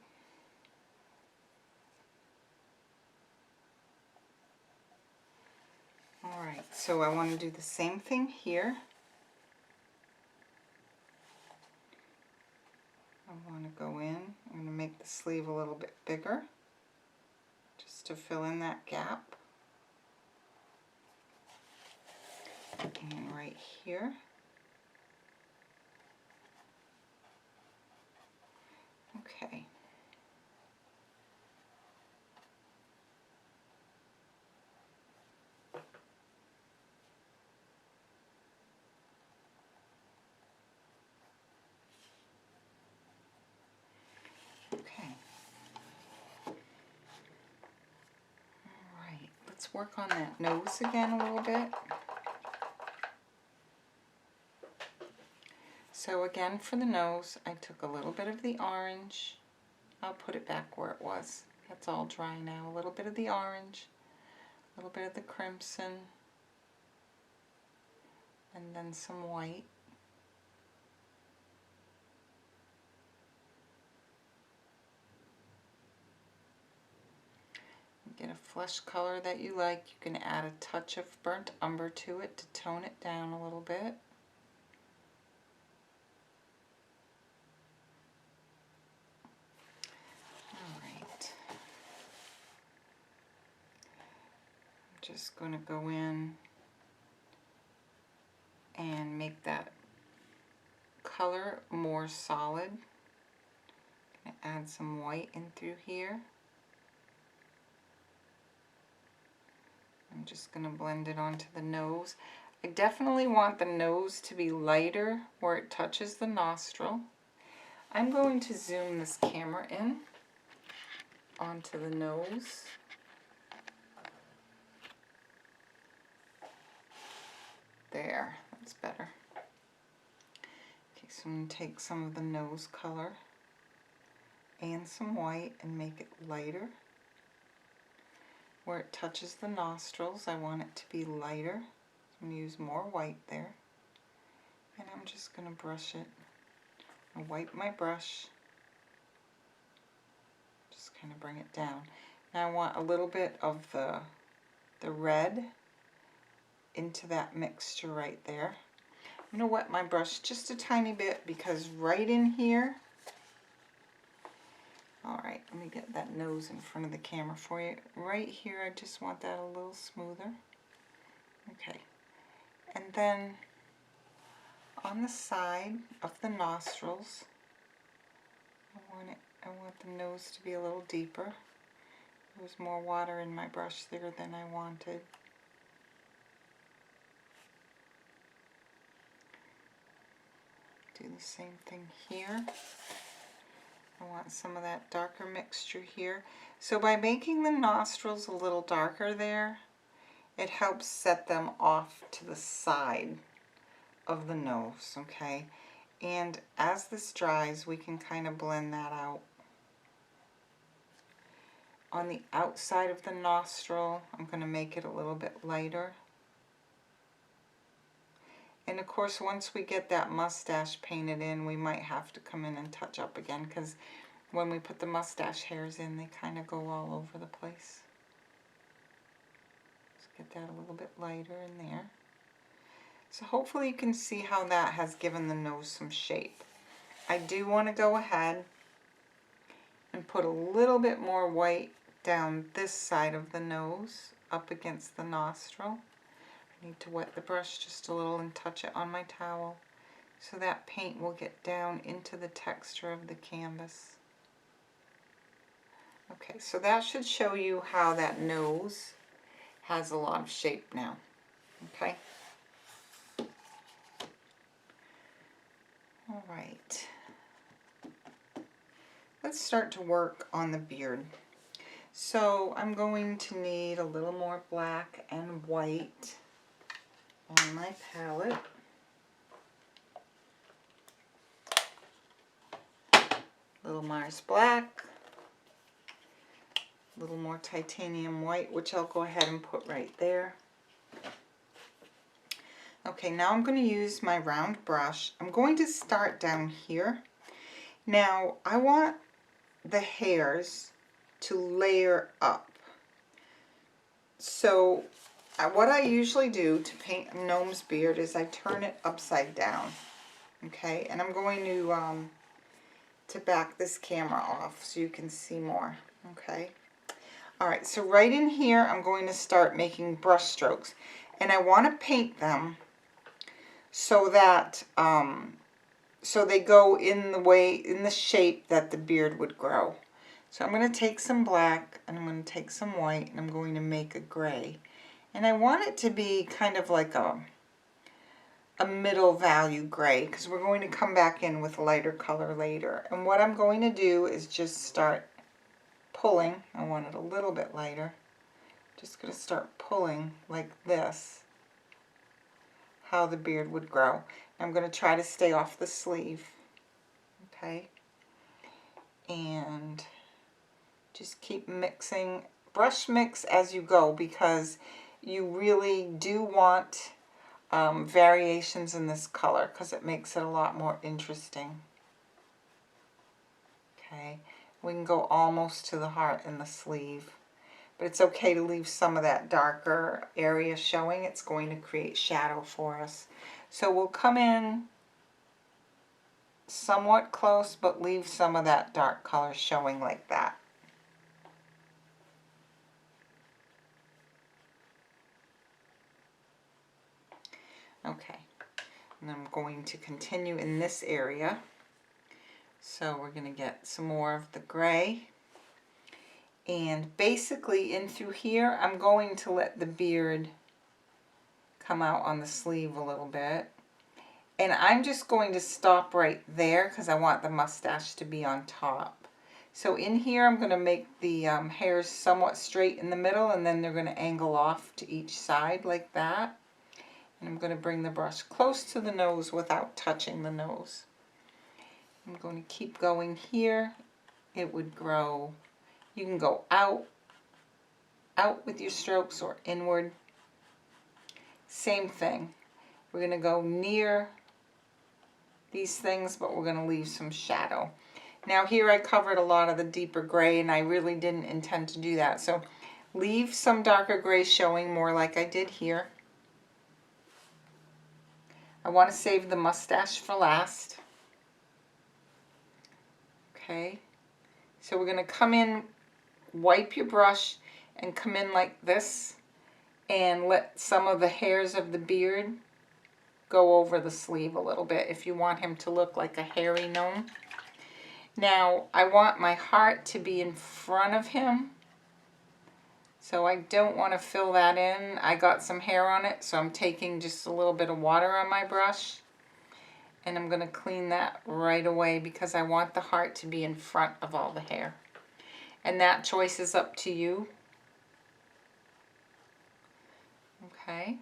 Alright, so I want to do the same thing here. I want to go in, I'm going to make the sleeve a little bit bigger, just to fill in that gap. And right here. Okay. Alright, let's work on that nose again a little bit. So again, for the nose, I took a little bit of the orange. I'll put it back where it was. That's all dry now. A little bit of the orange, a little bit of the crimson, and then some white. Get a flesh color that you like. You can add a touch of burnt umber to it to tone it down a little bit. Alright. I'm just going to go in and make that color more solid. Add some white in through here. I'm just going to blend it onto the nose. I definitely want the nose to be lighter where it touches the nostril. I'm going to zoom this camera in onto the nose. There, that's better. Okay, so I'm going to take some of the nose color and some white and make it lighter. Where it touches the nostrils, I want it to be lighter. I'm going to use more white there. And I'm just going to brush it. I wipe my brush. Just kind of bring it down. Now I want a little bit of the red into that mixture right there. I'm going to wet my brush just a tiny bit because right in here, alright, let me get that nose in front of the camera for you. Right here, I just want that a little smoother. Okay, and then on the side of the nostrils, I want the nose to be a little deeper. There was more water in my brush there than I wanted. Do the same thing here. I want some of that darker mixture here. So by making the nostrils a little darker there, it helps set them off to the side of the nose, okay? And as this dries, we can kind of blend that out. On the outside of the nostril, I'm going to make it a little bit lighter. And of course, once we get that mustache painted in, we might have to come in and touch up again, because when we put the mustache hairs in, they kind of go all over the place. Let's get that a little bit lighter in there. So hopefully you can see how that has given the nose some shape. I do want to go ahead and put a little bit more white down this side of the nose, up against the nostril. I need to wet the brush just a little and touch it on my towel so that paint will get down into the texture of the canvas. Okay, so that should show you how that nose has a lot of shape now. Okay. All right. Let's start to work on the beard. So I'm going to need a little more black and white on my palette. A little Mars black, a little more titanium white, which I'll go ahead and put right there. Okay, now I'm going to use my round brush. I'm going to start down here. Now I want the hairs to layer up. So what I usually do to paint a gnome's beard is I turn it upside down. Okay, and I'm going to back this camera off so you can see more. Okay. Alright, so right in here I'm going to start making brush strokes, and I want to paint them so that so they go in the shape that the beard would grow. So I'm going to take some black and I'm going to take some white and I'm going to make a gray, and I want it to be kind of like a middle value gray, because we're going to come back in with lighter color later. And what I'm going to do is just start pulling. I want it a little bit lighter. Just going to start pulling like this, how the beard would grow. I'm going to try to stay off the sleeve. Okay. And just keep mixing. Brush mix as you go, because you really do want variations in this color, because it makes it a lot more interesting. Okay, we can go almost to the heart in the sleeve, but it's okay to leave some of that darker area showing. It's going to create shadow for us. So we'll come in somewhat close, but leave some of that dark color showing like that. Okay, And I'm going to continue in this area. So we're going to get some more of the gray. And basically in through here, I'm going to let the beard come out on the sleeve a little bit. And I'm just going to stop right there because I want the mustache to be on top. So in here, I'm going to make the hairs somewhat straight in the middle, and then they're going to angle off to each side like that. And I'm going to bring the brush close to the nose without touching the nose. I'm going to keep going here. It would grow. You can go out with your strokes or inward. Same thing. We're going to go near these things, but we're going to leave some shadow. Now here I covered a lot of the deeper gray, and I really didn't intend to do that. So leave some darker gray showing more like I did here. I want to save the mustache for last. Okay. So we're going to come in, wipe your brush, and come in like this, and let some of the hairs of the beard go over the sleeve a little bit if you want him to look like a hairy gnome. Now I want my heart to be in front of him, so I don't want to fill that in. I got some hair on it, so I'm taking just a little bit of water on my brush, and I'm going to clean that right away because I want the heart to be in front of all the hair. And that choice is up to you. Okay.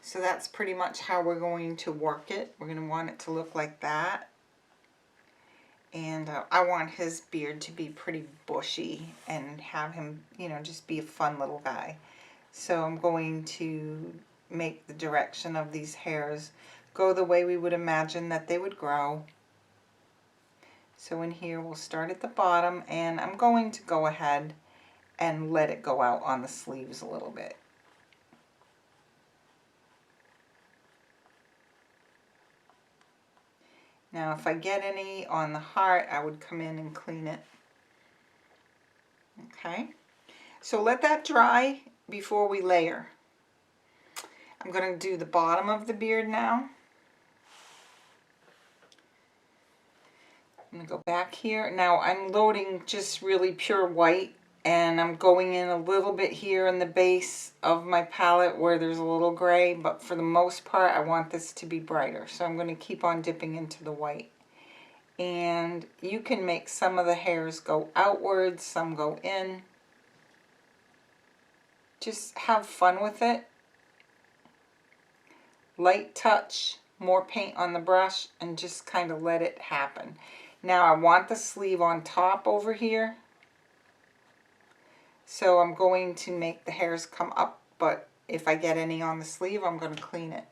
So that's pretty much how we're going to work it. We're going to want it to look like that. And I want his beard to be pretty bushy and have him, you know, just be a fun little guy. So I'm going to make the direction of these hairs go the way we would imagine that they would grow. So in here we'll start at the bottom, and I'm going to go ahead and let it go out on the sleeves a little bit. Now if I get any on the heart, I would come in and clean it. Okay, so let that dry before we layer. I'm going to do the bottom of the beard now. I'm going to go back here. Now I'm loading just really pure white, and I'm going in a little bit here in the base of my palette where there's a little gray, but for the most part I want this to be brighter. So I'm going to keep on dipping into the white. And you can make some of the hairs go outwards, some go in. Just have fun with it. Light touch, more paint on the brush, and just kind of let it happen. Now I want the sleeve on top over here. So I'm going to make the hairs come up, but if I get any on the sleeve, I'm going to clean it.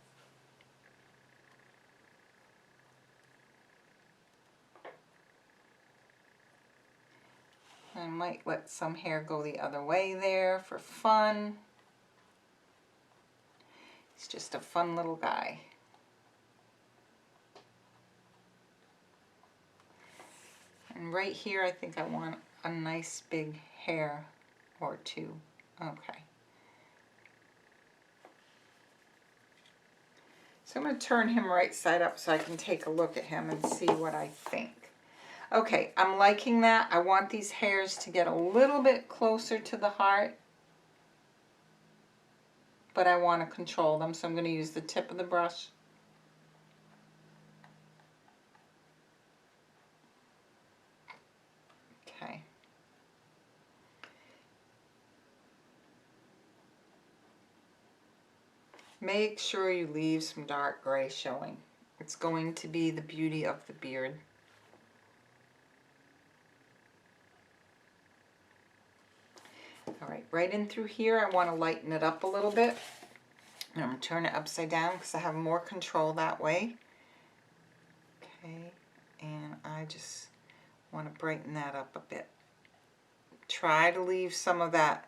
I might let some hair go the other way there for fun. He's just a fun little guy. And right here, I think I want a nice big hair or two. Okay. So I'm going to turn him right side up so I can take a look at him and see what I think. Okay, I'm liking that. I want these hairs to get a little bit closer to the heart, but I want to control them, so I'm going to use the tip of the brush. Okay. Make sure you leave some dark gray showing. It's going to be the beauty of the beard. All right, right in through here, I want to lighten it up a little bit. And I'm going to turn it upside down because I have more control that way. Okay, and I just want to brighten that up a bit. Try to leave some of that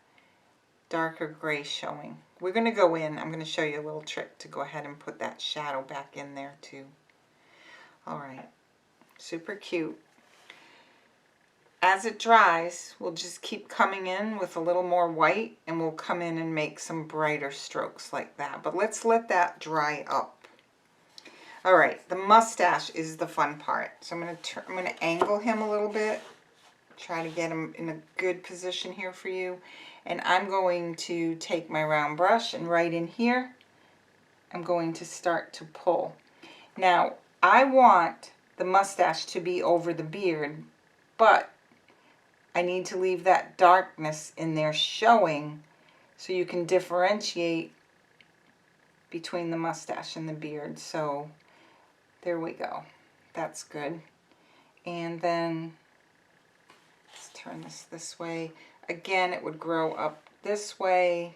darker gray showing. We're going to go in. I'm going to show you a little trick to go ahead and put that shadow back in there too. All right, super cute. As it dries, we'll just keep coming in with a little more white, and we'll come in and make some brighter strokes like that. But let's let that dry up. All right, the mustache is the fun part. So I'm gonna angle him a little bit. Try to get him in a good position here for you. And I'm going to take my round brush and right in here, I'm going to start to pull. Now, I want the mustache to be over the beard, but I need to leave that darkness in there showing so you can differentiate between the mustache and the beard. So there we go. That's good. And then let's turn this way. Again, it would grow up this way.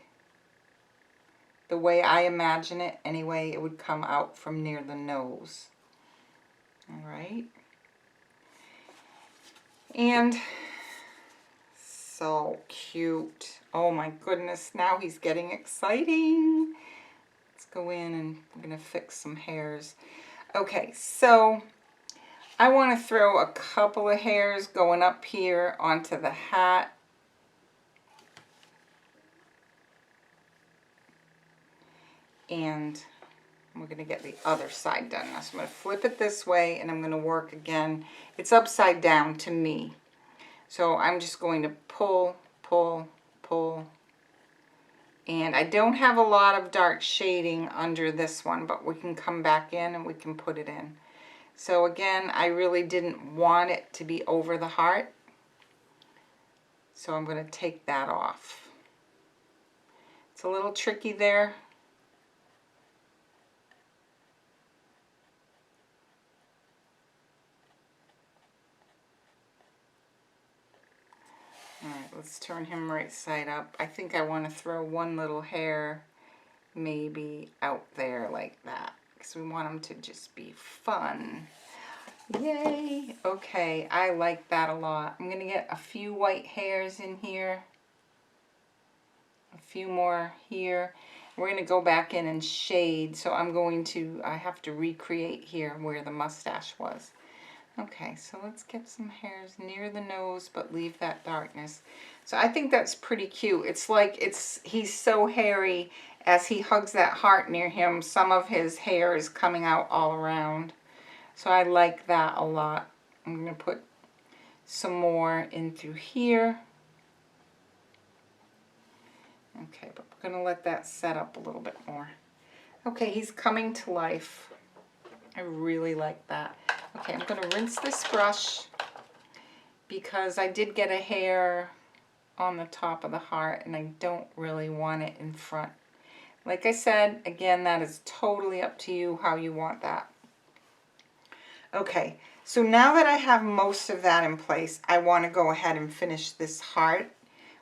The way I imagine it, anyway, it would come out from near the nose. All right. And so cute. Oh my goodness, now he's getting exciting. Let's go in and we're going to fix some hairs. Okay, so I want to throw a couple of hairs going up here onto the hat. And we're going to get the other side done now. So I'm going to flip it this way and I'm going to work again. It's upside down to me. So I'm just going to pull, pull, pull. And I don't have a lot of dark shading under this one, but we can come back in and we can put it in. So again, I really didn't want it to be over the heart. So I'm going to take that off. It's a little tricky there. Alright, let's turn him right side up. I think I want to throw one little hair maybe out there like that, because we want him to just be fun. Yay! Okay, I like that a lot. I'm going to get a few white hairs in here. A few more here. We're going to go back in and shade, so I have to recreate here where the mustache was. Okay, so let's get some hairs near the nose, but leave that darkness. So I think that's pretty cute. It's like he's so hairy as he hugs that heart near him, some of his hair is coming out all around. So I like that a lot. I'm going to put some more in through here. Okay, but we're going to let that set up a little bit more. Okay, he's coming to life. I really like that. Okay, I'm going to rinse this brush because I did get a hair on the top of the heart and I don't really want it in front. Like I said, again, that is totally up to you how you want that. Okay, so now that I have most of that in place, I want to go ahead and finish this heart.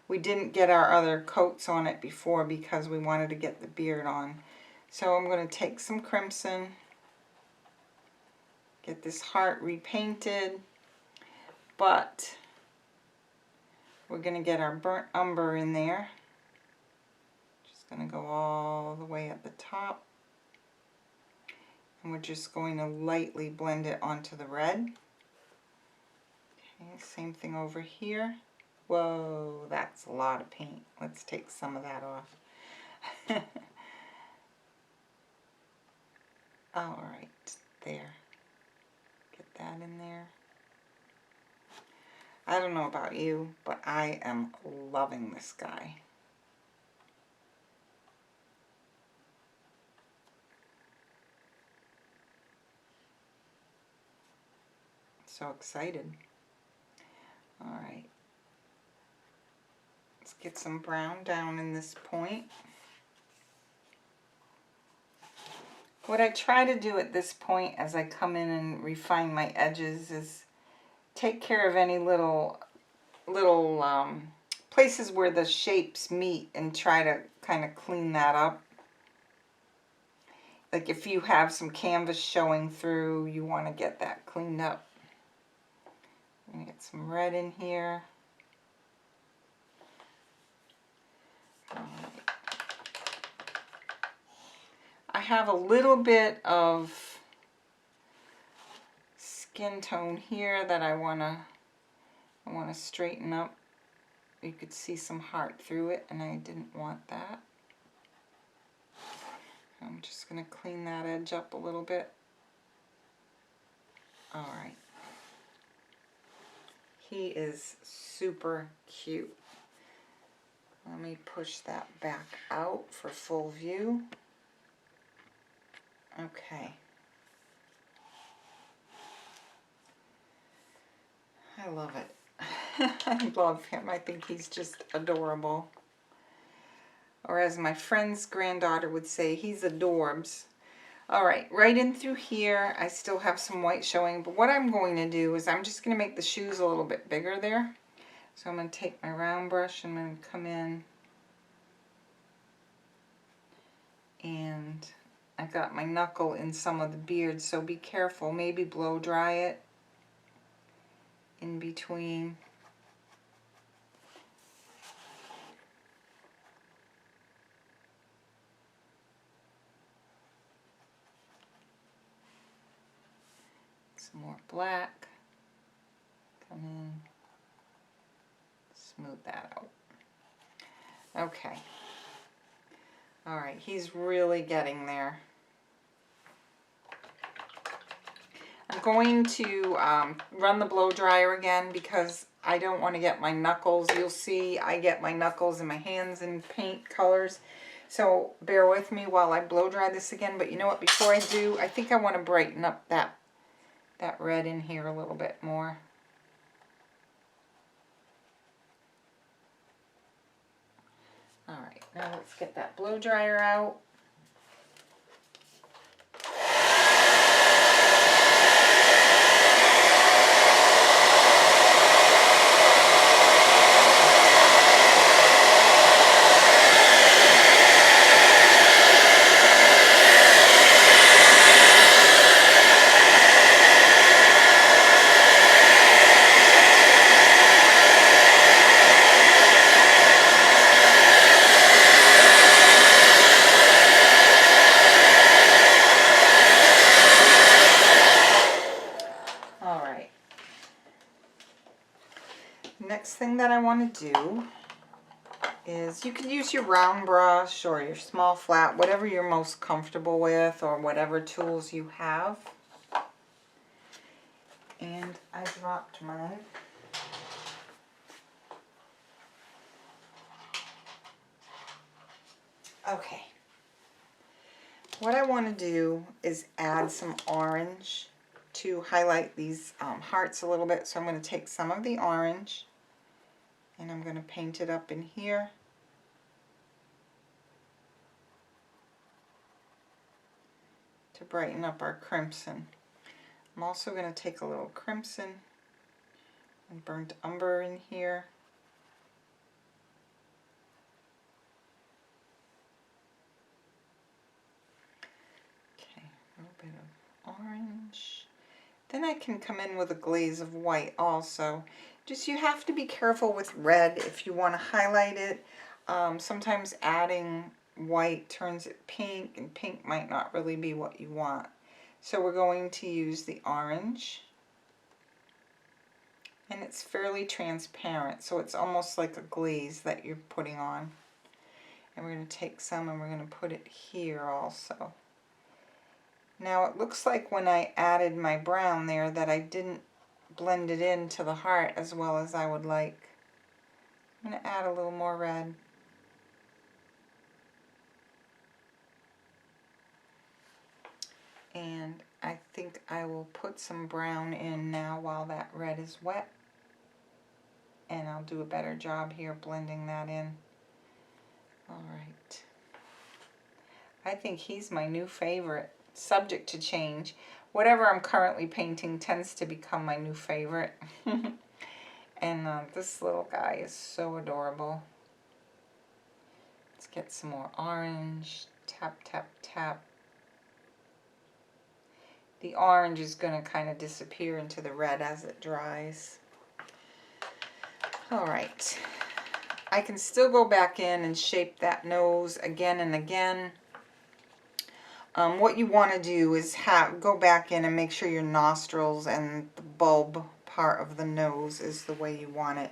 We didn't get our other coats on it before because we wanted to get the beard on. So I'm going to take some crimson, get this heart repainted, but we're going to get our burnt umber in there. Just going to go all the way at the top. And we're just going to lightly blend it onto the red. Okay, same thing over here. Whoa, that's a lot of paint. Let's take some of that off. All right, there. Get that in there. I don't know about you, but I am loving this guy. So excited. All right. Let's get some brown down in this point. What I try to do at this point as I come in and refine my edges is take care of any little places where the shapes meet and try to kind of clean that up. Like if you have some canvas showing through, you want to get that cleaned up. I'm going to get some red in here. All right. I have a little bit of skin tone here that I want to straighten up. You could see some heart through it and I didn't want that. I'm just going to clean that edge up a little bit. All right. He is super cute. Let me push that back out for full view. Okay. I love it. I love him. I think he's just adorable. Or as my friend's granddaughter would say, he's adorbs. All right, right in through here, I still have some white showing, but what I'm going to do is I'm just going to make the shoes a little bit bigger there. So I'm going to take my round brush and I'm going to come in, and I got my knuckle in some of the beard, so be careful. Maybe blow dry it in between. Some more black. Come in. Smooth that out. Okay. All right, he's really getting there. I'm going to run the blow dryer again because I don't want to get my knuckles. You'll see I get my knuckles and my hands in paint colors. So bear with me while I blow dry this again. But you know what, before I do, I think I want to brighten up that red in here a little bit more. All right, now let's get that blow dryer out. Next thing that I want to do is, you can use your round brush or your small flat, whatever you're most comfortable with, or whatever tools you have. And I dropped mine. Okay. What I want to do is add some orange to highlight these hearts a little bit. So I'm going to take some of the orange and I'm going to paint it up in here. To brighten up our crimson. I'm also going to take a little crimson and burnt umber in here. Okay, a little bit of orange. Then I can come in with a glaze of white also. Just, you have to be careful with red if you want to highlight it. Sometimes adding white turns it pink, and pink might not really be what you want. So we're going to use the orange. And it's fairly transparent, so it's almost like a glaze that you're putting on. And we're going to take some and we're going to put it here also. Now it looks like when I added my brown there that I didn't blend it into the heart as well as I would like. I'm going to add a little more red. And I think I will put some brown in now while that red is wet. And I'll do a better job here blending that in. All right. I think he's my new favorite. Subject to change. Whatever I'm currently painting tends to become my new favorite. And this little guy is so adorable. Let's get some more orange. Tap, tap, tap. The orange is going to kind of disappear into the red as it dries. All right. I can still go back in and shape that nose again and again. What you want to do is go back in and make sure your nostrils and the bulb part of the nose is the way you want it.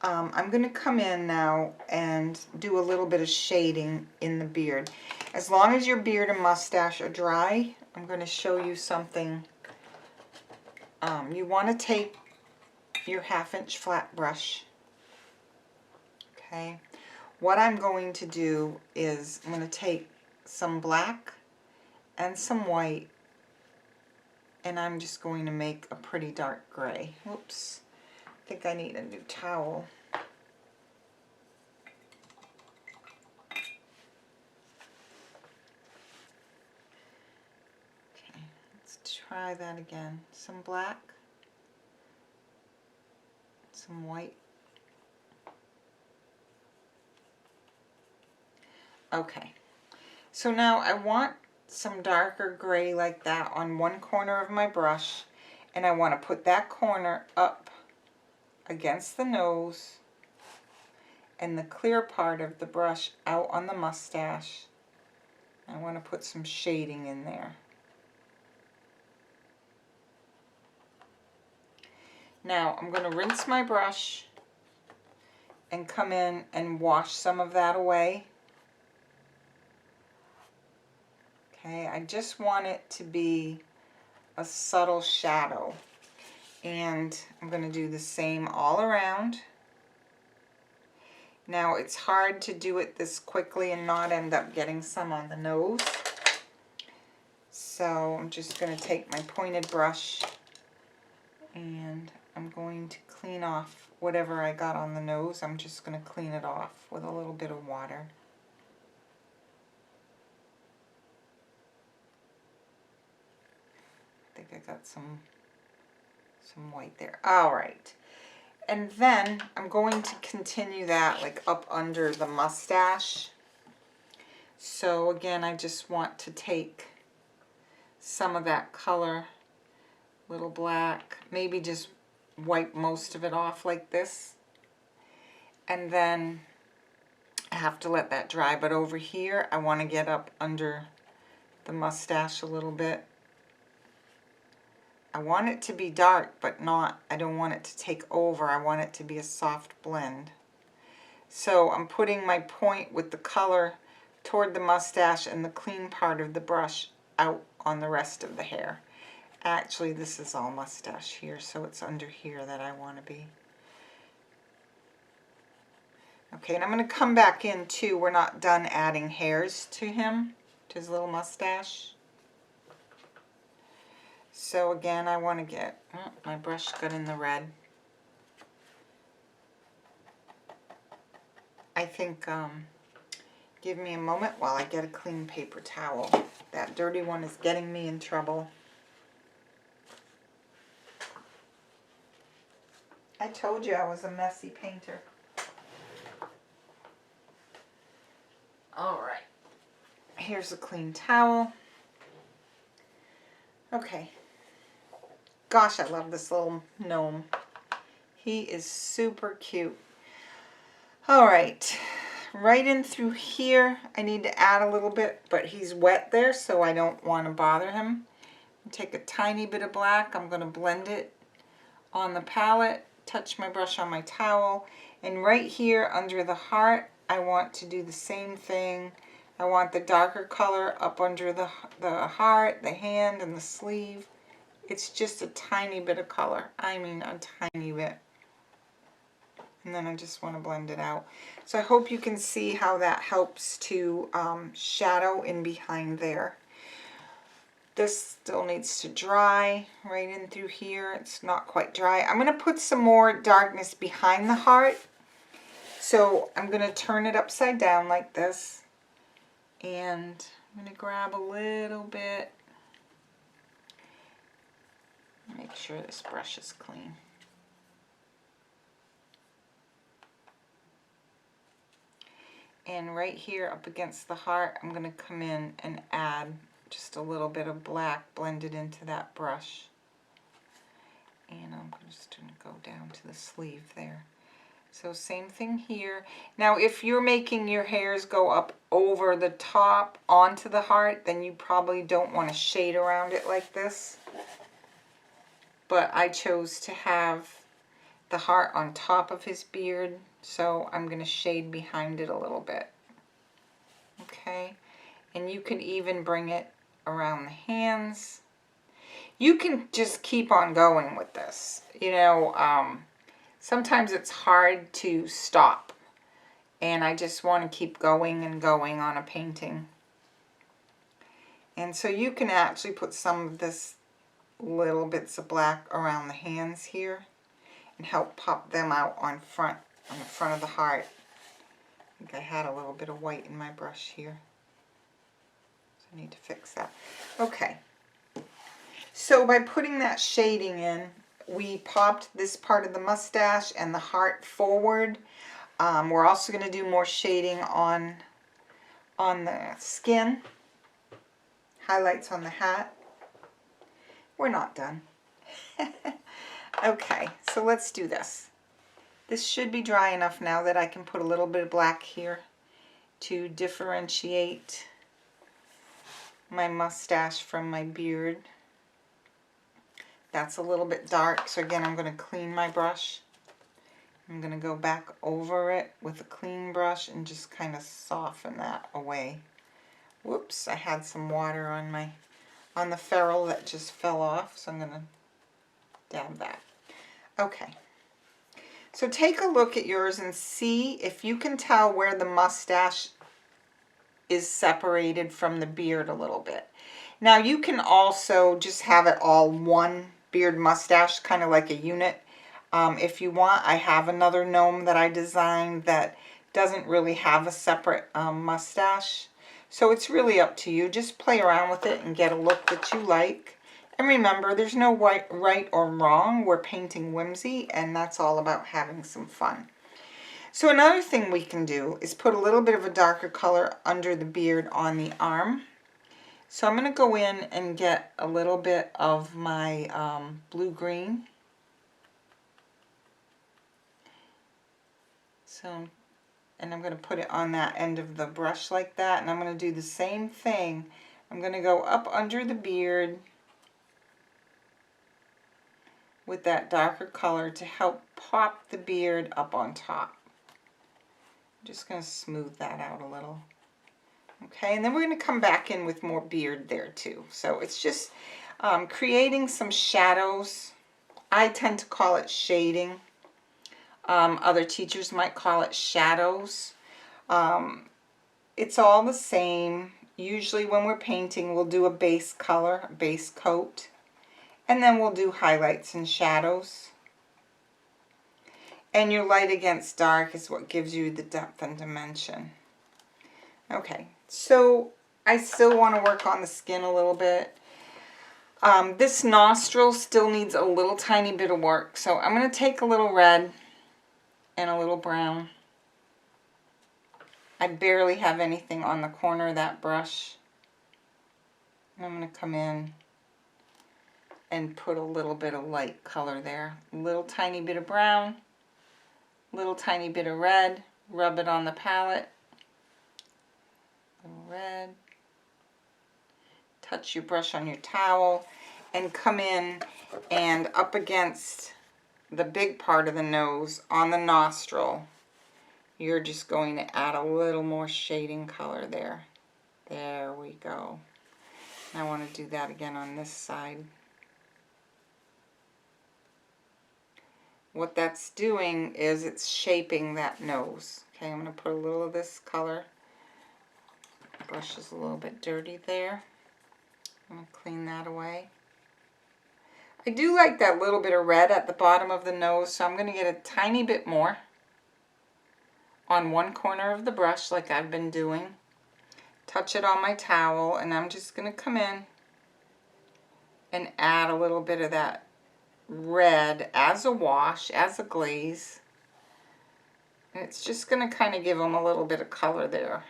I'm going to come in now and do a little bit of shading in the beard. As long as your beard and mustache are dry, I'm going to show you something you want to take your 1/2" flat brush. Okay. What I'm going to do is I'm going to take some black and some white, and I'm just going to make a pretty dark gray. Whoops. I think I need a new towel. Okay, let's try that again. Some black, some white. Okay, so now I want some darker gray like that on one corner of my brush, and I want to put that corner up against the nose and the clear part of the brush out on the mustache. I want to put some shading in there. Now I'm going to rinse my brush and come in and wash some of that away. Okay, I just want it to be a subtle shadow. And I'm going to do the same all around. Now it's hard to do it this quickly and not end up getting some on the nose. So I'm just going to take my pointed brush and I'm going to clean off whatever I got on the nose. I'm just going to clean it off with a little bit of water. I think I got some white there. All right. And then I'm going to continue that like up under the mustache. So again, I just want to take some of that color, little black, maybe just wipe most of it off like this. And then I have to let that dry. But over here, I want to get up under the mustache a little bit. I want it to be dark, but not, I don't want it to take over. I want it to be a soft blend. So I'm putting my point with the color toward the mustache and the clean part of the brush out on the rest of the hair. Actually, this is all mustache here, so it's under here that I want to be. Okay, and I'm going to come back in too. We're not done adding hairs to him, to his little mustache. So again, I want to get, oh, my brush got in the red. I think, give me a moment while I get a clean paper towel. That dirty one is getting me in trouble. I told you I was a messy painter. All right, here's a clean towel. Okay. Gosh, I love this little gnome. He is super cute. All right, right in through here, I need to add a little bit, but he's wet there, so I don't want to bother him. Take a tiny bit of black. I'm going to blend it on the palette, touch my brush on my towel, and right here under the heart, I want to do the same thing. I want the darker color up under the heart, the hand, and the sleeve. It's just a tiny bit of color. I mean a tiny bit. And then I just want to blend it out. So I hope you can see how that helps to shadow in behind there. This still needs to dry right in through here. It's not quite dry. I'm going to put some more darkness behind the heart. So I'm going to turn it upside down like this. And I'm going to grab a little bit. Make sure this brush is clean. And right here up against the heart, I'm going to come in and add just a little bit of black blended into that brush. And I'm just going to go down to the sleeve there. So same thing here. Now if you're making your hairs go up over the top onto the heart, then you probably don't want to shade around it like this. But I chose to have the heart on top of his beard, so I'm going to shade behind it a little bit. Okay, and you can even bring it around the hands. You can just keep on going with this. You know, sometimes it's hard to stop. And I just want to keep going and going on a painting. And so you can actually put some of this little bits of black around the hands here and help pop them out on the front of the heart. I think I had a little bit of white in my brush here. So I need to fix that. Okay. So by putting that shading in, we popped this part of the mustache and the heart forward. We're also going to do more shading on the skin. Highlights on the hat. We're not done. Okay, so let's do this. This should be dry enough now that I can put a little bit of black here to differentiate my mustache from my beard. That's a little bit dark, so again I'm going to clean my brush. I'm going to go back over it with a clean brush and just kind of soften that away. Whoops, I had some water on the ferrule that just fell off, so I'm going to dab that. Okay. So take a look at yours and see if you can tell where the mustache is separated from the beard a little bit. Now you can also just have it all one beard mustache, kind of like a unit. If you want, I have another gnome that I designed that doesn't really have a separate mustache. So it's really up to you. Just play around with it and get a look that you like. And remember, there's no right or wrong. We're painting whimsy, and that's all about having some fun. So another thing we can do is put a little bit of a darker color under the beard on the arm. So I'm going to go in and get a little bit of my blue-green. So, and I'm going to put it on that end of the brush like that, and I'm going to do the same thing. I'm going to go up under the beard with that darker color to help pop the beard up on top. I'm just going to smooth that out a little. Okay, and then we're going to come back in with more beard there too. So it's just creating some shadows. I tend to call it shading. Other teachers might call it shadows. It's all the same. Usually when we're painting, we'll do a base color, a base coat, and then we'll do highlights and shadows. And your light against dark is what gives you the depth and dimension. Okay, so I still want to work on the skin a little bit. This nostril still needs a little tiny bit of work, so I'm going to take a little red and a little brown. I barely have anything on the corner of that brush. And I'm going to come in and put a little bit of light color there. A little tiny bit of brown, a little tiny bit of red. Rub it on the palette. A little red. Touch your brush on your towel and come in and up against the big part of the nose on the nostril, you're just going to add a little more shading color there. There we go. I want to do that again on this side. What that's doing is it's shaping that nose. Okay, I'm going to put a little of this color. Brush is a little bit dirty there. I'm going to clean that away. I do like that little bit of red at the bottom of the nose, so I'm going to get a tiny bit more on one corner of the brush like I've been doing. Touch it on my towel, and I'm just going to come in and add a little bit of that red as a wash, as a glaze. And it's just going to kind of give them a little bit of color there.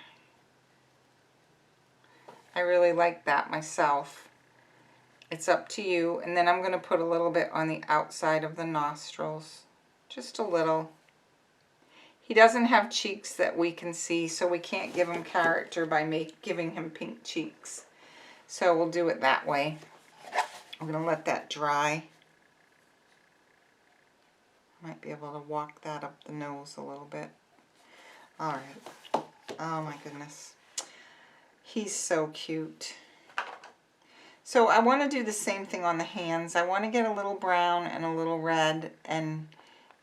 I really like that myself. It's up to you. And then I'm going to put a little bit on the outside of the nostrils. Just a little. He doesn't have cheeks that we can see, so we can't give him character by giving him pink cheeks. So we'll do it that way. I'm going to let that dry. Might be able to walk that up the nose a little bit. Alright. Oh my goodness. He's so cute. So I want to do the same thing on the hands. I want to get a little brown and a little red and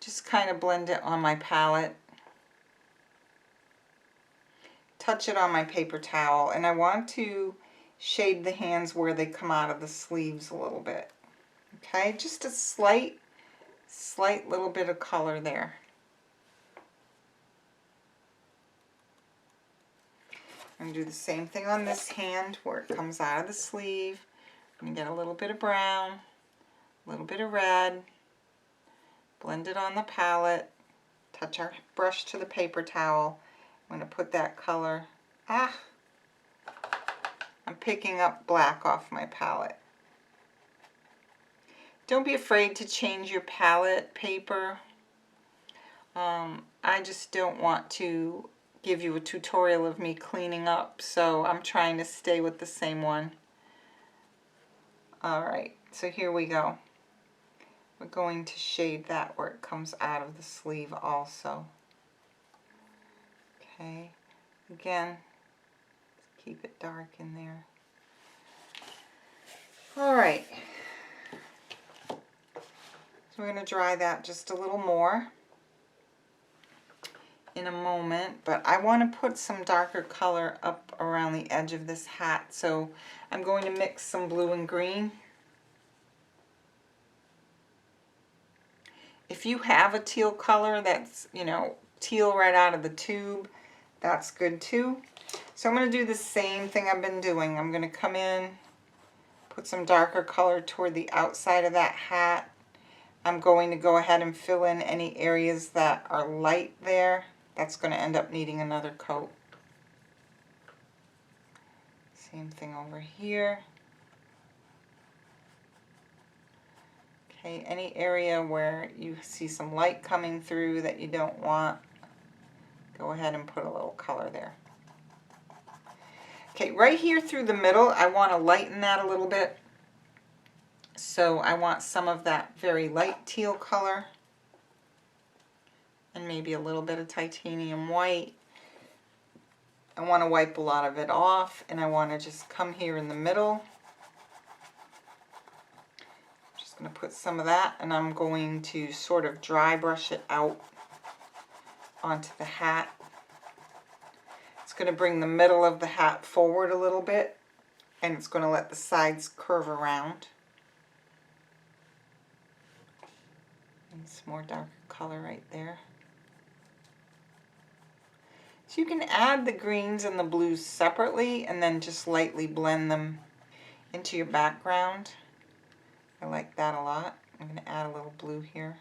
just kind of blend it on my palette. Touch it on my paper towel, and I want to shade the hands where they come out of the sleeves a little bit. Okay, just a slight little bit of color there. I'm going to do the same thing on this hand where it comes out of the sleeve. I'm going to get a little bit of brown, a little bit of red, blend it on the palette, touch our brush to the paper towel. I'm going to put that color, I'm picking up black off my palette. Don't be afraid to change your palette paper. I just don't want to give you a tutorial of me cleaning up, so I'm trying to stay with the same one. Alright, so here we go. We're going to shade that where it comes out of the sleeve also. Okay, again, keep it dark in there. Alright, so we're going to dry that just a little more in a moment, but I want to put some darker color up around the edge of this hat, so I'm going to mix some blue and green. If you have a teal color that's, you know, teal right out of the tube, that's good too. So I'm going to do the same thing I've been doing. I'm going to come in, put some darker color toward the outside of that hat. I'm going to go ahead and fill in any areas that are light there. That's going to end up needing another coat. Same thing over here. Okay, any area where you see some light coming through that you don't want, go ahead and put a little color there. Okay, right here through the middle, I want to lighten that a little bit. So I want some of that very light teal color and maybe a little bit of titanium white. I want to wipe a lot of it off, and I want to just come here in the middle. I'm just going to put some of that, and I'm going to sort of dry brush it out onto the hat. It's going to bring the middle of the hat forward a little bit, and it's going to let the sides curve around. And some more darker color right there. So you can add the greens and the blues separately and then just lightly blend them into your background. I like that a lot. I'm going to add a little blue here.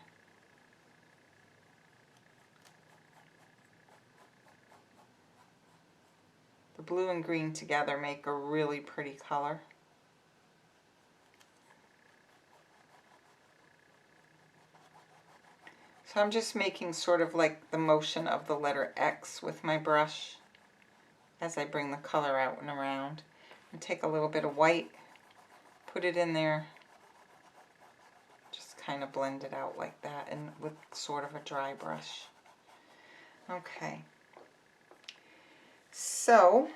The blue and green together make a really pretty color. So I'm just making sort of like the motion of the letter X with my brush as I bring the color out and around. And take a little bit of white, put it in there, just kind of blend it out like that, and with sort of a dry brush. Okay. So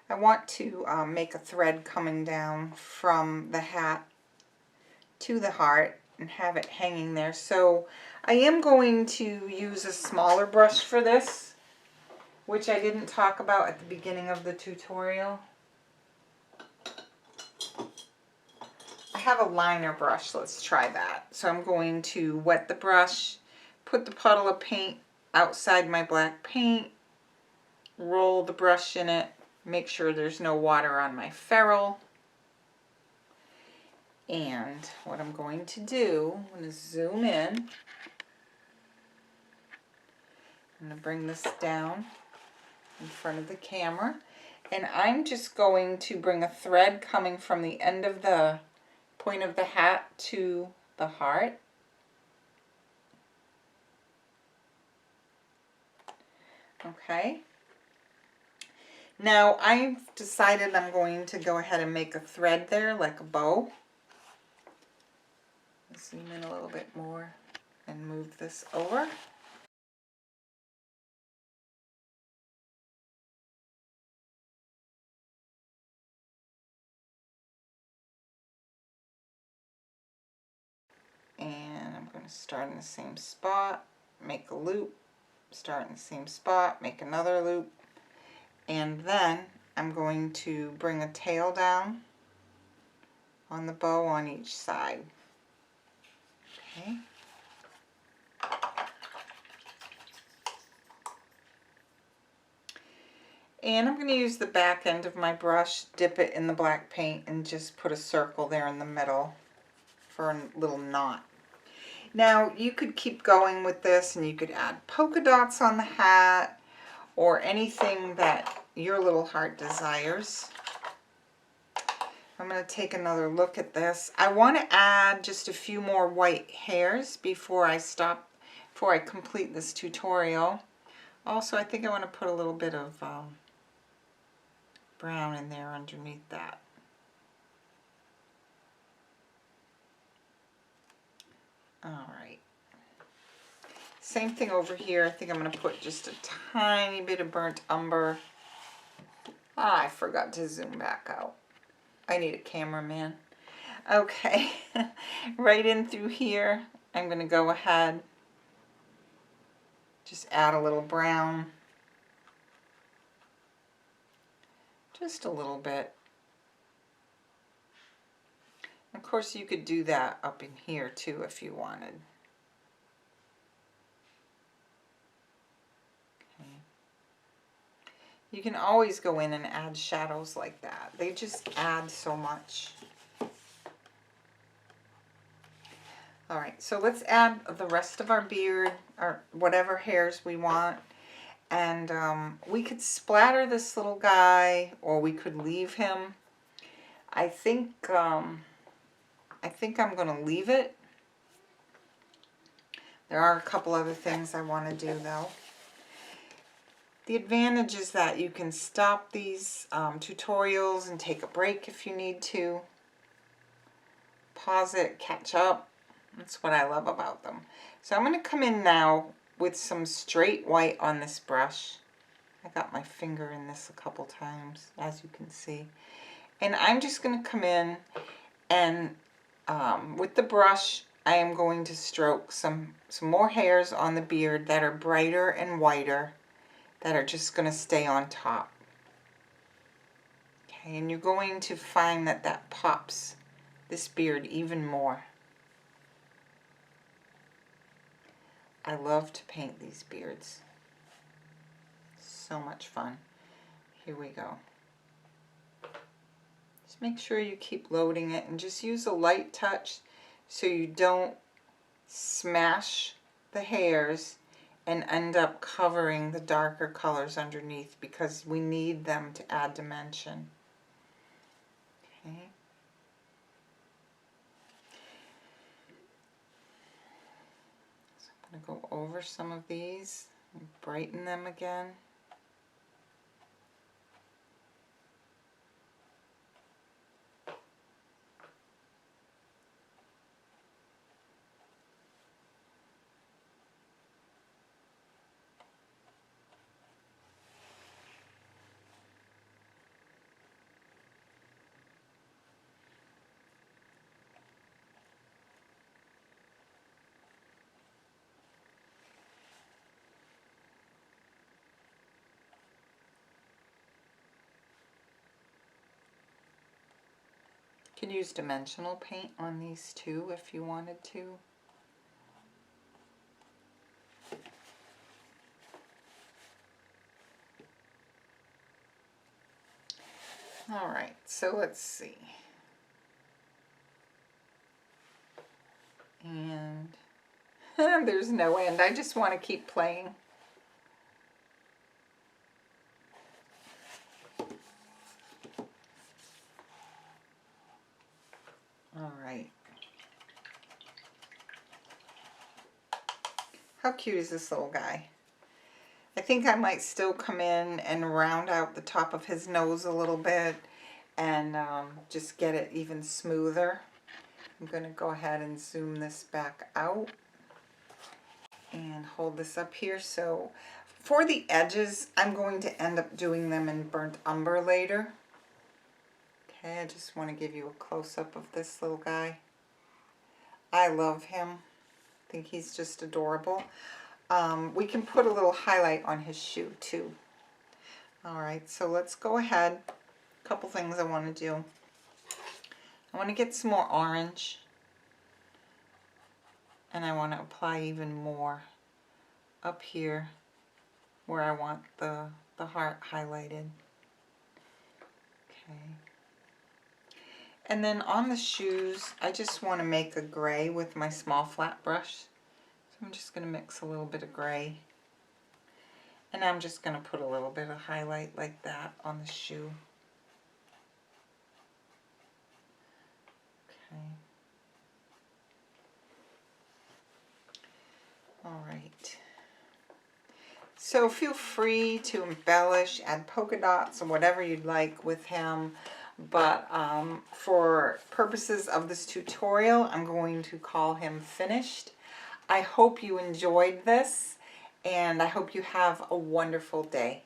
I want to make a thread coming down from the hat to the heart and have it hanging there. So I am going to use a smaller brush for this, which I didn't talk about at the beginning of the tutorial. I have a liner brush. Let's try that. So I'm going to wet the brush, put the puddle of paint outside my black paint, roll the brush in it, make sure there's no water on my ferrule. And what I'm going to do, I'm going to zoom in. I'm going to bring this down in front of the camera. And I'm just going to bring a thread coming from the end of the point of the hat to the heart. Okay. Now I've decided I'm going to go ahead and make a thread there like a bow. Zoom in a little bit more and move this over. going to start in the same spot, make a loop, start in the same spot, make another loop, and then I'm going to bring a tail down on the bow on each side. Okay. And I'm going to use the back end of my brush, dip it in the black paint, and just put a circle there in the middle for a little knot. Now you could keep going with this and you could add polka dots on the hat or anything that your little heart desires. I'm going to take another look at this. I want to add just a few more white hairs before I complete this tutorial. Also, I think I want to put a little bit of brown in there underneath that. Alright. Same thing over here. I think I'm going to put just a tiny bit of burnt umber. Ah, I forgot to zoom back out. I need a cameraman. Okay. Right in through here, I'm going to go ahead, just add a little brown. Just a little bit. Of course, you could do that up in here too if you wanted. Okay. You can always go in and add shadows like that. They just add so much. Alright, so let's add the rest of our beard, or whatever hairs we want. And we could splatter this little guy, or we could leave him. I think I'm going to leave it. There are a couple other things I want to do though. The advantage is that you can stop these tutorials and take a break if you need to. Pause it, catch up. That's what I love about them. So I'm going to come in now with some straight white on this brush. I got my finger in this a couple times, as you can see. And I'm just going to come in and with the brush, I am going to stroke some more hairs on the beard that are brighter and whiter, that are just going to stay on top. Okay, and you're going to find that that pops this beard even more. I love to paint these beards. So much fun. Here we go. Just make sure you keep loading it and just use a light touch so you don't smash the hairs and end up covering the darker colors underneath, because we need them to add dimension. Okay. I'm going to go over some of these and brighten them again. You could use dimensional paint on these too if you wanted to. Alright, so let's see. And there's no end. I just want to keep playing. Alright. How cute is this little guy? I think I might still come in and round out the top of his nose a little bit and just get it even smoother. I'm going to go ahead and zoom this back out and hold this up here. So for the edges, I'm going to end up doing them in burnt umber later. Okay, I just want to give you a close-up of this little guy. I love him. I think he's just adorable. We can put a little highlight on his shoe too. All right, so let's go ahead. A couple things I want to do. I want to get some more orange, and I want to apply even more up here where I want the heart highlighted. Okay. And then on the shoes, I just want to make a gray with my small flat brush. So I'm just going to mix a little bit of gray. And I'm just going to put a little bit of highlight like that on the shoe. Okay. All right. So feel free to embellish, add polka dots or whatever you'd like with him. But for purposes of this tutorial, I'm going to call him finished. I hope you enjoyed this, and I hope you have a wonderful day.